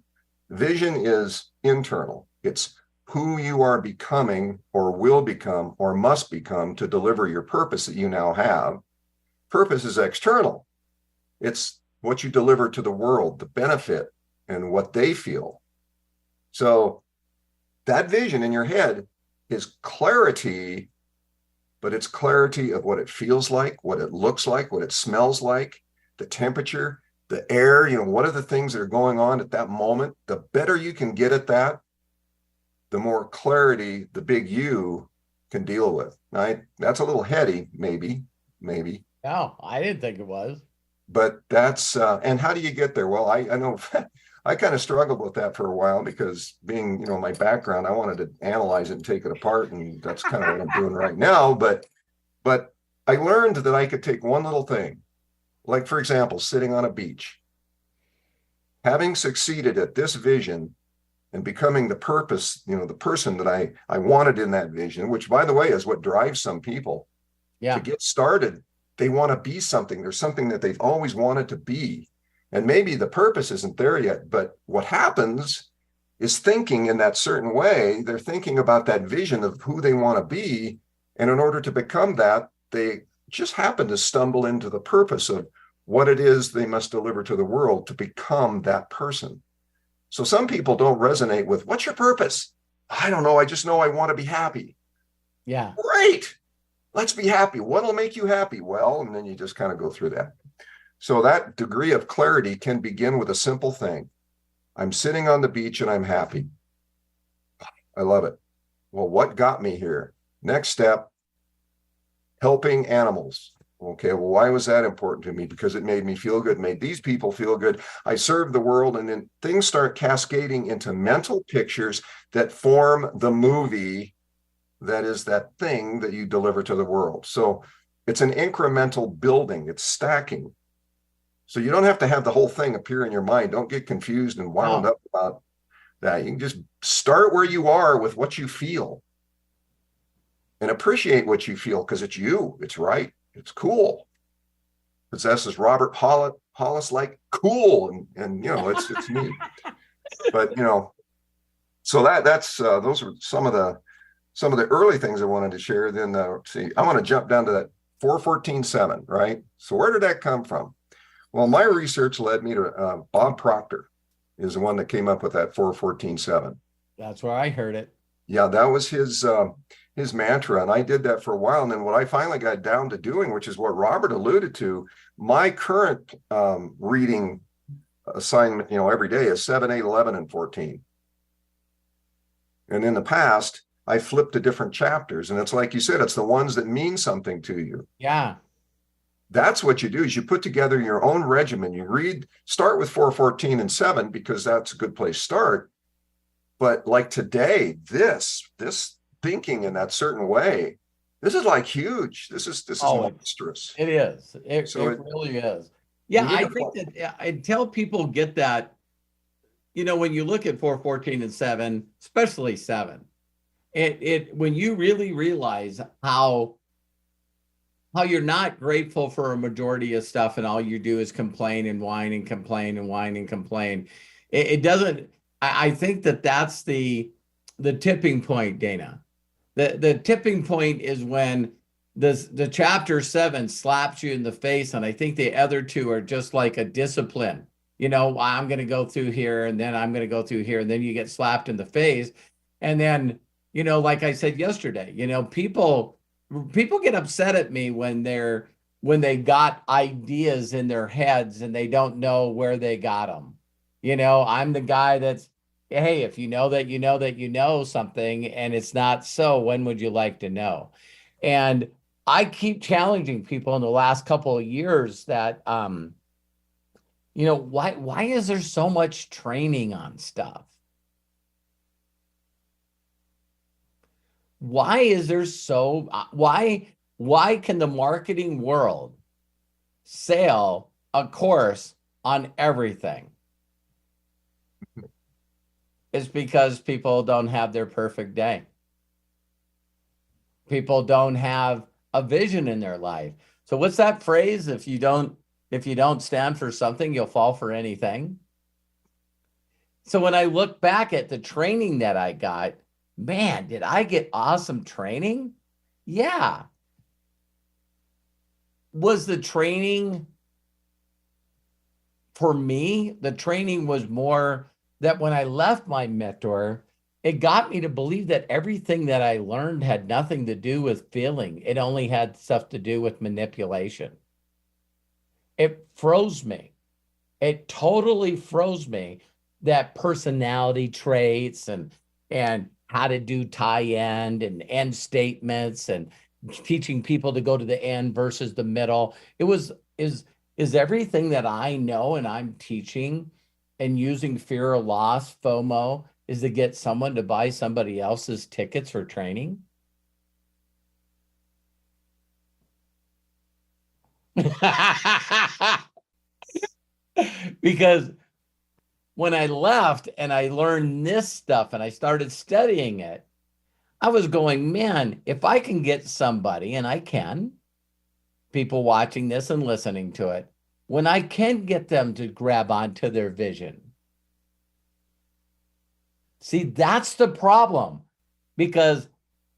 vision is internal. It's who you are becoming or will become or must become to deliver your purpose that you now have. Purpose is external. It's what you deliver to the world, the benefit and what they feel. So that vision in your head is clarity, but it's clarity of what it feels like, what it looks like, what it smells like, the temperature, the air, what are the things that are going on at that moment? The better you can get at that, the more clarity the big U can deal with. Right? That's a little heady, maybe. No, I didn't think it was. But that's, and how do you get there? Well, I know I kind of struggled with that for a while because being, my background, I wanted to analyze it and take it apart. And that's kind of what I'm doing right now. But I learned that I could take one little thing, like, for example, sitting on a beach, having succeeded at this vision and becoming the purpose, the person that I wanted in that vision, which, by the way, is what drives some people to get started. They want to be something. There's something that they've always wanted to be. And maybe the purpose isn't there yet, but what happens is thinking in that certain way, they're thinking about that vision of who they want to be, And in order to become that, they just happen to stumble into the purpose of what it is they must deliver to the world to become that person. So some people don't resonate with, what's your purpose? I don't know. I just know I want to be happy. Yeah. Great. Let's be happy. What'll make you happy? Well, and then you just kind of go through that. So that degree of clarity can begin with a simple thing. I'm sitting on the beach and I'm happy. I love it. Well, what got me here? Next step, helping animals. Okay, well, why was that important to me? Because it made me feel good, made these people feel good. I served the world, and then things start cascading into mental pictures that form the movie that is that thing that you deliver to the world. So it's an incremental building, it's stacking. So you don't have to have the whole thing appear in your mind. Don't get confused and wound up about that. You can just start where you are with what you feel and appreciate what you feel, because it's you, it's right, it's cool. Possesses Robert Hollis like cool, and you know, it's me. But you know, so that's those were some of the early things I wanted to share. Then see, I want to jump down to that 414.7, right? So where did that come from? Well, my research led me to Bob Proctor is the one that came up with that 414.7. That's where I heard it. Yeah, that was his mantra, and I did that for a while. And then what I finally got down to doing, which is what Robert alluded to, my current reading assignment, you know, every day is 7, 8, 11, and 14. And in the past, I flipped to different chapters, and it's like you said, it's the ones that mean something to you. Yeah. That's what you do, is you put together your own regimen. You start with 414 and 7, because that's a good place to start. But like today, this thinking in that certain way, this is like huge. This is monstrous. It is. It really is. Yeah, I think that until people get that, you know, when you look at 414 and 7, especially 7, it when you really realize how you're not grateful for a majority of stuff, and all you do is complain and whine and complain and whine and complain. It doesn't. I think that's the tipping point, Dana. The tipping point is when the chapter 7 slaps you in the face, and I think the other two are just like a discipline. You know, I'm going to go through here, and then I'm going to go through here, and then you get slapped in the face, and then, you know, like I said yesterday, you know, people get upset at me when they got ideas in their heads and they don't know where they got them. You know, I'm the guy that's, hey, if you know that you know that you know something and it's not so, when would you like to know? And I keep challenging people in the last couple of years that, you know, why is there so much training on stuff? Why is there so, why can the marketing world sell a course on everything? It's because people don't have their perfect day. People don't have a vision in their life. So what's that phrase? If you don't stand for something, you'll fall for anything. So when I look back at the training that I got, man, did I get awesome training? Yeah. Was the training for me? The training was more that when I left my mentor, it got me to believe that everything that I learned had nothing to do with feeling. It only had stuff to do with manipulation. It froze me. It totally froze me, that personality traits and how to do tie-end and end statements and teaching people to go to the end versus the middle. Is everything that I know and I'm teaching and using fear of loss, FOMO, is to get someone to buy somebody else's tickets for training? Because when I left and I learned this stuff and I started studying it, I was going, man, if I can get somebody, and I can, people watching this and listening to it, when I can get them to grab onto their vision. See, that's the problem, because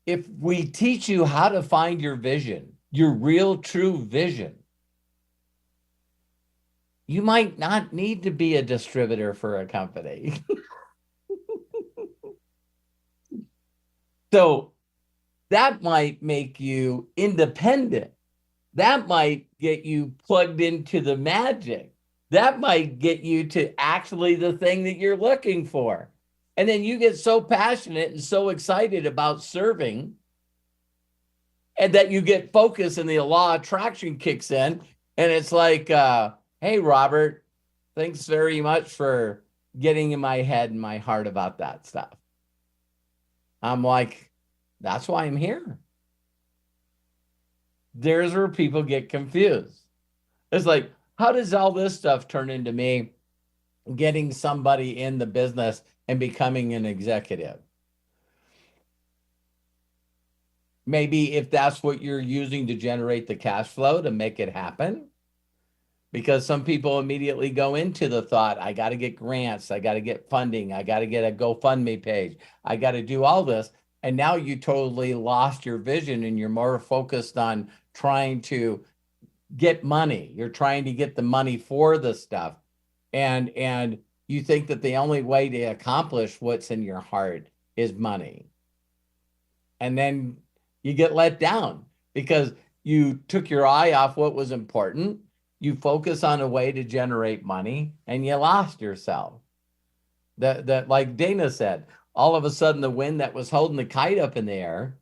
if we teach you how to find your vision, your real true vision, you might not need to be a distributor for a company. So that might make you independent. That might get you plugged into the magic. That might get you to actually the thing that you're looking for. And then you get so passionate and so excited about serving, and that you get focused and the law of attraction kicks in. And it's like, hey, Robert, thanks very much for getting in my head and my heart about that stuff. I'm like, that's why I'm here. There's where people get confused. It's like, how does all this stuff turn into me getting somebody in the business and becoming an executive? Maybe if that's what you're using to generate the cash flow to make it happen. Because some people immediately go into the thought, I got to get grants, I got to get funding, I got to get a GoFundMe page, I got to do all this. And now you totally lost your vision and you're more focused on trying to get money. You're trying to get the money for the stuff. And you think that the only way to accomplish what's in your heart is money. And then you get let down because you took your eye off what was important. You focus on a way to generate money and you lost yourself. That like Dana said, all of a sudden the wind that was holding the kite up in the air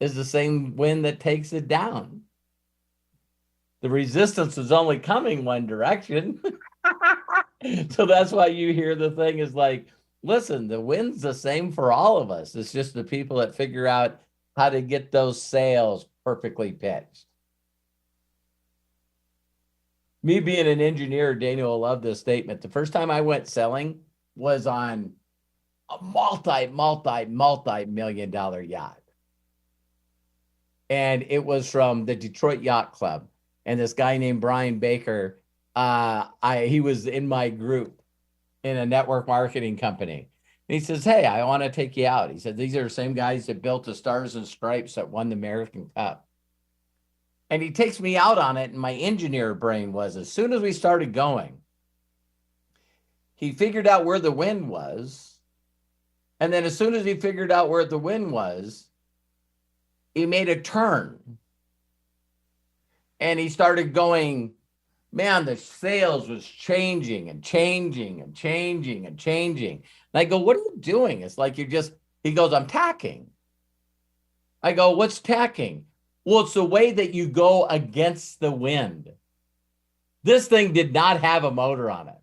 is the same wind that takes it down. The resistance is only coming one direction. So that's why you hear the thing is like, listen, the wind's the same for all of us. It's just the people that figure out how to get those sails perfectly pitched. Me being an engineer, Daniel will love this statement. The first time I went selling was on a multi-million dollar yacht. And it was from the Detroit Yacht Club. And this guy named Brian Baker, he was in my group in a network marketing company. And he says, hey, I want to take you out. He said, these are the same guys that built the Stars and Stripes that won the American Cup. And he takes me out on it. And my engineer brain was, as soon as we started going, he figured out where the wind was. And then as soon as he figured out where the wind was, he made a turn. And he started going, man, the sails was changing and changing and changing and changing. And I go, what are you doing? It's like he goes, I'm tacking. I go, what's tacking? Well, it's the way that you go against the wind. This thing did not have a motor on it.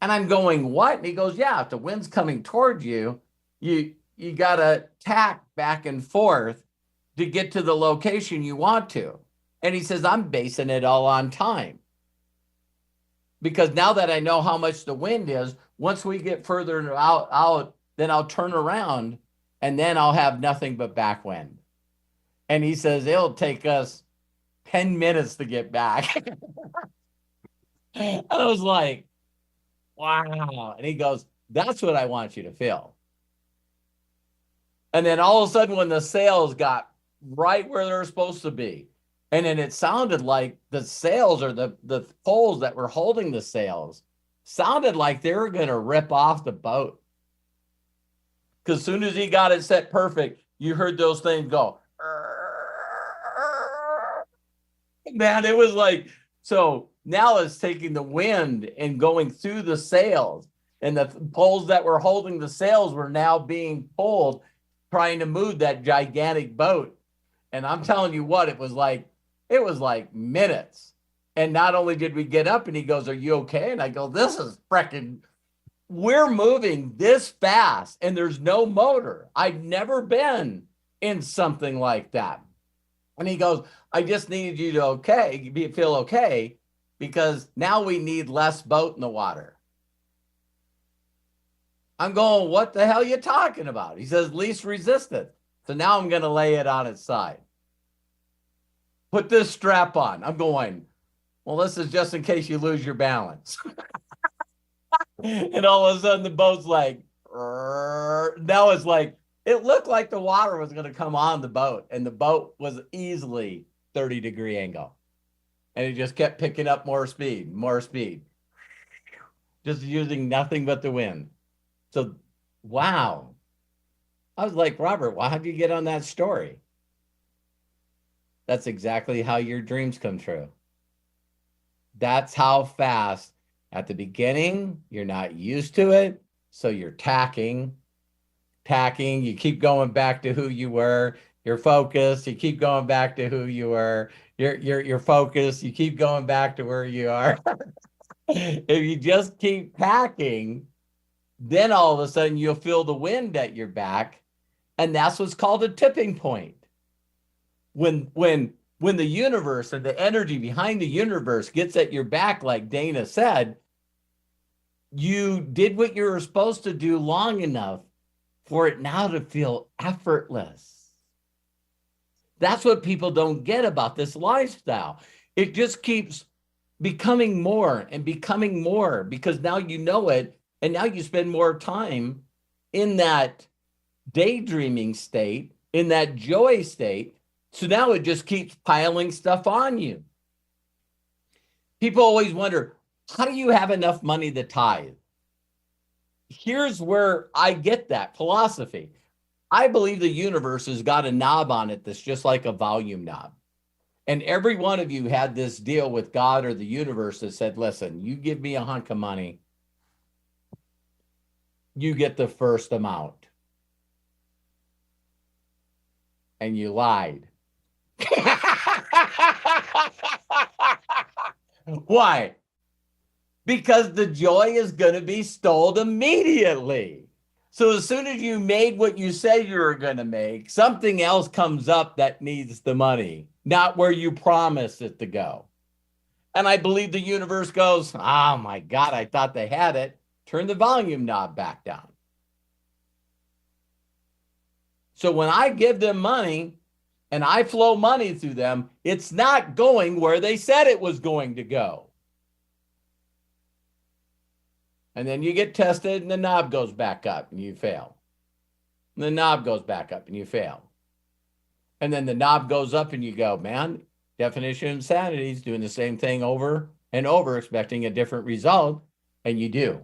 And I'm going, what? And he goes, yeah, if the wind's coming toward you, you got to tack back and forth to get to the location you want to. And he says, I'm basing it all on time. Because now that I know how much the wind is, once we get further out, then I'll turn around and then I'll have nothing but backwind. And he says, it'll take us 10 minutes to get back. And I was like, wow. And he goes, that's what I want you to feel. And then all of a sudden when the sails got right where they're supposed to be, and then it sounded like the sails or the poles that were holding the sails sounded like they were going to rip off the boat. Because as soon as he got it set perfect, you heard those things go. Man, it was like, so now it's taking the wind and going through the sails. And the poles that were holding the sails were now being pulled, trying to move that gigantic boat. And I'm telling you what, it was like minutes. And not only did we get up and he goes, are you okay? And I go, this is freaking, we're moving this fast and there's no motor. I've never been in something like that. And he goes, I just needed you to feel okay, because now we need less boat in the water. I'm going, what the hell are you talking about? He says, least resistance. So now I'm going to lay it on its side. Put this strap on. I'm going, well, this is just in case you lose your balance. And all of a sudden the boat's like, now it's like it looked like the water was going to come on the boat, and the boat was easily 30-degree angle. And it just kept picking up more speed, just using nothing but the wind. So, wow. I was like, Robert, why how'd you get on that story? That's exactly how your dreams come true. That's how fast at the beginning, you're not used to it. So you're tacking, you keep going back to who you were. You're focused, you keep going back to who you were. You're focused, you keep going back to where you are. If you just keep packing, then all of a sudden you'll feel the wind at your back. And that's what's called a tipping point. When the universe and the energy behind the universe gets at your back, like Dana said, you did what you were supposed to do long enough for it now to feel effortless. That's what people don't get about this lifestyle. It just keeps becoming more and becoming more because now you know it, and now you spend more time in that daydreaming state, in that joy state. So now it just keeps piling stuff on you. People always wonder, how do you have enough money to tithe? Here's where I get that philosophy. I believe the universe has got a knob on it that's just like a volume knob. And every one of you had this deal with God or the universe that said, listen, you give me a hunk of money, you get the first amount. And you lied. Why? Because the joy is going to be stolen immediately. So as soon as you made what you said you were going to make, something else comes up that needs the money, not where you promised it to go. And I believe the universe goes, oh my God, I thought they had it. Turn the volume knob back down. So when I give them money and I flow money through them, it's not going where they said it was going to go. And then you get tested and the knob goes back up and you fail. And the knob goes back up and you fail. And then the knob goes up and you go, man, definition of insanity is doing the same thing over and over, expecting a different result. And you do.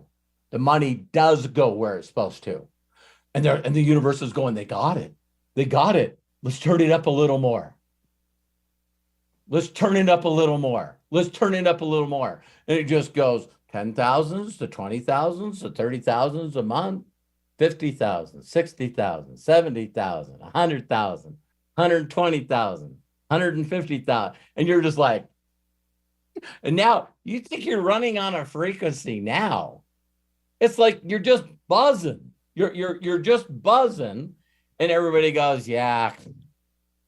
The money does go where it's supposed to. And the universe is going, they got it. They got it. Let's turn it up a little more. Let's turn it up a little more. Let's turn it up a little more. And it just goes 10,000s to 20,000s to 30,000s a month, 50,000, 60,000, 70,000, 100,000, 120,000, 150,000. And you're just like, and now you think you're running on a frequency now. It's like you're just buzzing. You're just buzzing, and everybody goes, yeah,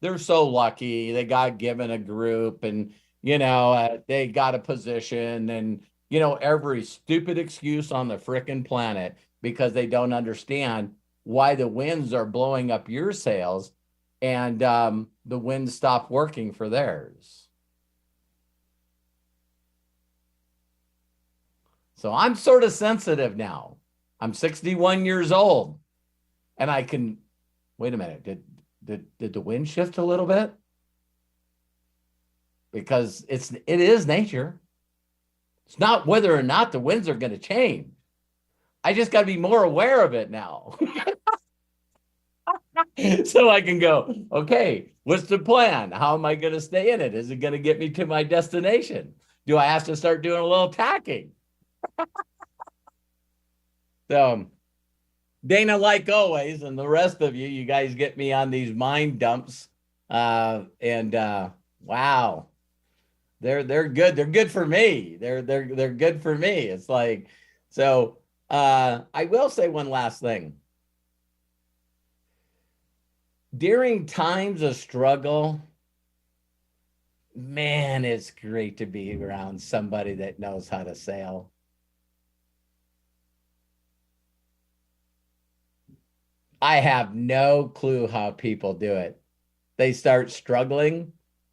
they're so lucky. They got given a group, and they got a position, and every stupid excuse on the frickin' planet because they don't understand why the winds are blowing up your sails, and the winds stop working for theirs. So I'm sort of sensitive now. I'm 61 years old, and I can, wait a minute, did the wind shift a little bit? Because it is nature. It's not whether or not the winds are going to change. I just got to be more aware of it now. So I can go, okay, what's the plan? How am I going to stay in it? Is it going to get me to my destination? Do I have to start doing a little tacking? So, Dana, like always, and the rest of you guys get me on these mind dumps. Wow, they're good. They're good for me. They're good for me. It's like, so I will say one last thing. During times of struggle, man, it's great to be around somebody that knows how to sail. I have no clue how people do it. They start struggling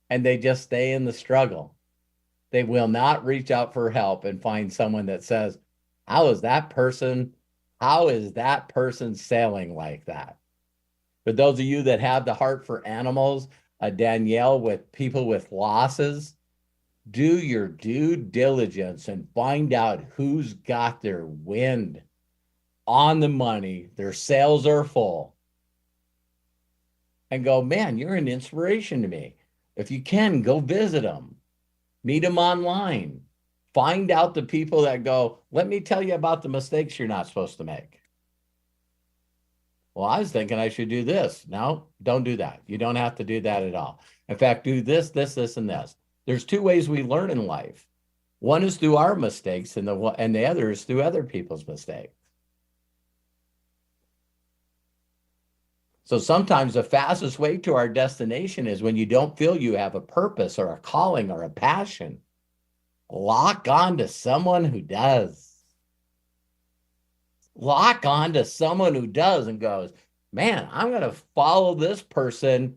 and they just stay in the struggle. They will not reach out for help and find someone that says, how is that person sailing like that? For those of you that have the heart for animals, Danielle, with people with losses, do your due diligence and find out who's got their wind on the money, their sales are full. And go, man, you're an inspiration to me. If you can, go visit them, meet them online, find out the people that go, let me tell you about the mistakes you're not supposed to make. Well, I was thinking I should do this. No, don't do that. You don't have to do that at all. In fact, do this, this, this, and this. There's two ways we learn in life. One is through our mistakes, and the other is through other people's mistakes. So sometimes the fastest way to our destination is when you don't feel you have a purpose or a calling or a passion. Lock on to someone who does. Lock on to someone who does and goes, man, I'm going to follow this person.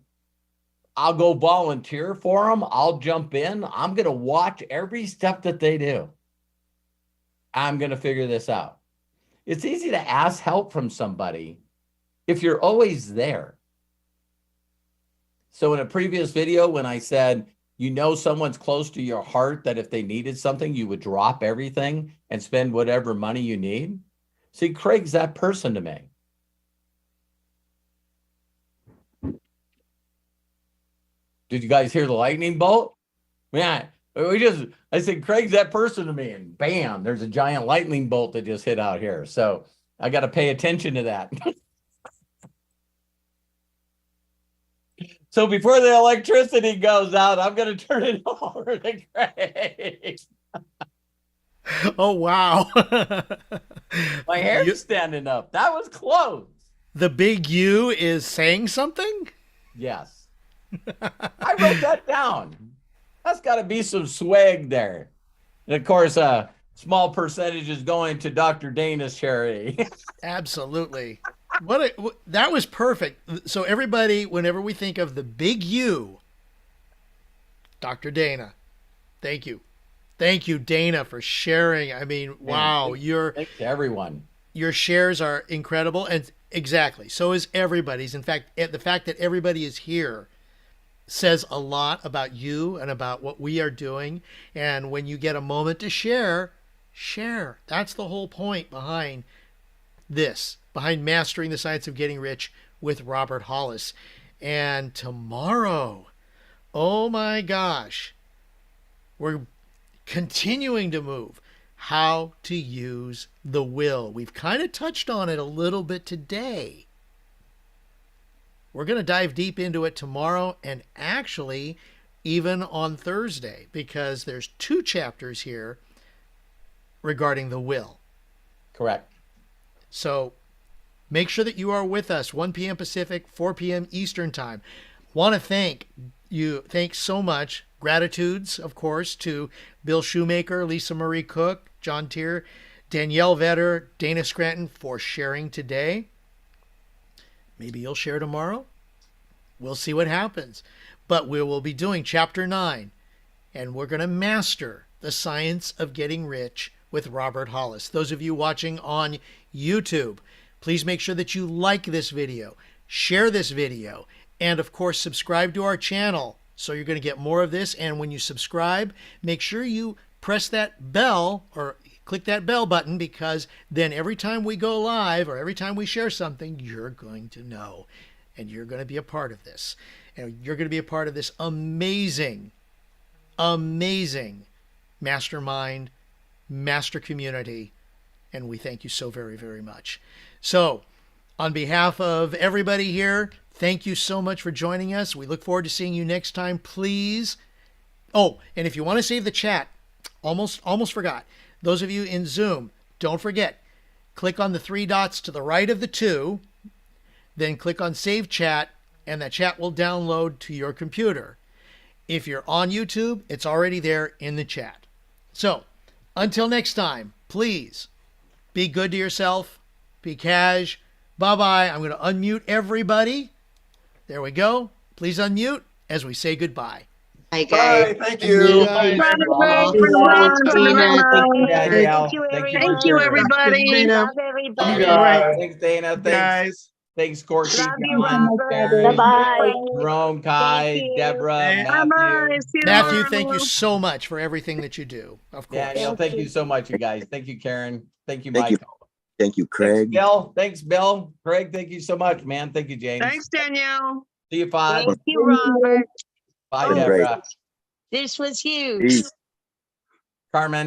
I'll go volunteer for them. I'll jump in. I'm going to watch every step that they do. I'm going to figure this out. It's easy to ask help from somebody if you're always there. So in a previous video, when I said, you know, someone's close to your heart that if they needed something, you would drop everything and spend whatever money you need. See, Craig's that person to me. Did you guys hear the lightning bolt? Man, I said, Craig's that person to me, and bam, there's a giant lightning bolt that just hit out here. So I got to pay attention to that. So before the electricity goes out, I'm going to turn it over to Craig. Oh, wow. My hair's standing up. That was close. The big U is saying something? Yes. I wrote that down. That's got to be some swag there. And of course, a small percentage is going to Dr. Dana's charity. Absolutely. That was perfect. So everybody, whenever we think of the big U, Dr. Dana, thank you. Thank you, Dana, for sharing. I mean, wow, thanks to everyone. Your shares are incredible, and exactly, so is everybody's. In fact, the fact that everybody is here says a lot about you and about what we are doing. And when you get a moment to share. That's the whole point behind this, behind Mastering the Science of Getting Rich with Robert Hollis. And tomorrow, oh my gosh, we're continuing to move how to use the will. We've kind of touched on it a little bit today. We're going to dive deep into it tomorrow, and actually even on Thursday, because there's 2 chapters here regarding the will. Correct. So make sure that you are with us, 1 p.m. Pacific, 4 p.m. Eastern Time. Want to thank you. Thanks so much. Gratitudes, of course, to Bill Shoemaker, Lisa Marie Cook, John Tier, Danielle Vetter, Dana Scranton for sharing today. Maybe you'll share tomorrow. We'll see what happens. But we will be doing Chapter 9, and we're going to master the science of getting rich with Robert Hollis. Those of you watching on YouTube, please make sure that you like this video, share this video, and of course, subscribe to our channel. So you're going to get more of this. And when you subscribe, make sure you press that bell or click that bell button, because then every time we go live or every time we share something, you're going to know, and you're going to be a part of this. And you're going to be a part of this amazing, amazing mastermind, master community. And we thank you so very, very much. So on behalf of everybody here, thank you so much for joining us. We look forward to seeing you next time, please. Oh, and if you want to save the chat, almost forgot. Those of you in Zoom, don't forget, click on the 3 dots to the right of the 2, then click on Save Chat, and that chat will download to your computer. If you're on YouTube, it's already there in the chat. So, until next time, please be good to yourself, be cash. Bye-bye. I'm going to unmute everybody. There we go. Please unmute as we say goodbye. Bye, guys. Bye. Thank you. Bye. Thank you, Thank you, everybody. Dana. Love everybody. You guys. Thanks, Dana. Thanks. Guys. Thanks, Corky. Love you, John, Robert. Karen, Bye-bye. Jerome, Kai, Thank you. Deborah, Thank- Matthew. Matthew, thank you so much for everything that you do. Of course. Daniel, thank you so much, you guys. Thank you, Karen. Thank you, Thank you. Michael. Thank you, Thanks, Craig. Bill. Thanks, Bill. Craig, thank you so much, man. Thank you, James. Thanks, Danielle. See you, Pod. Thank you, Robert. Bye, Been great. Deborah. This was huge. Peace. Carmen.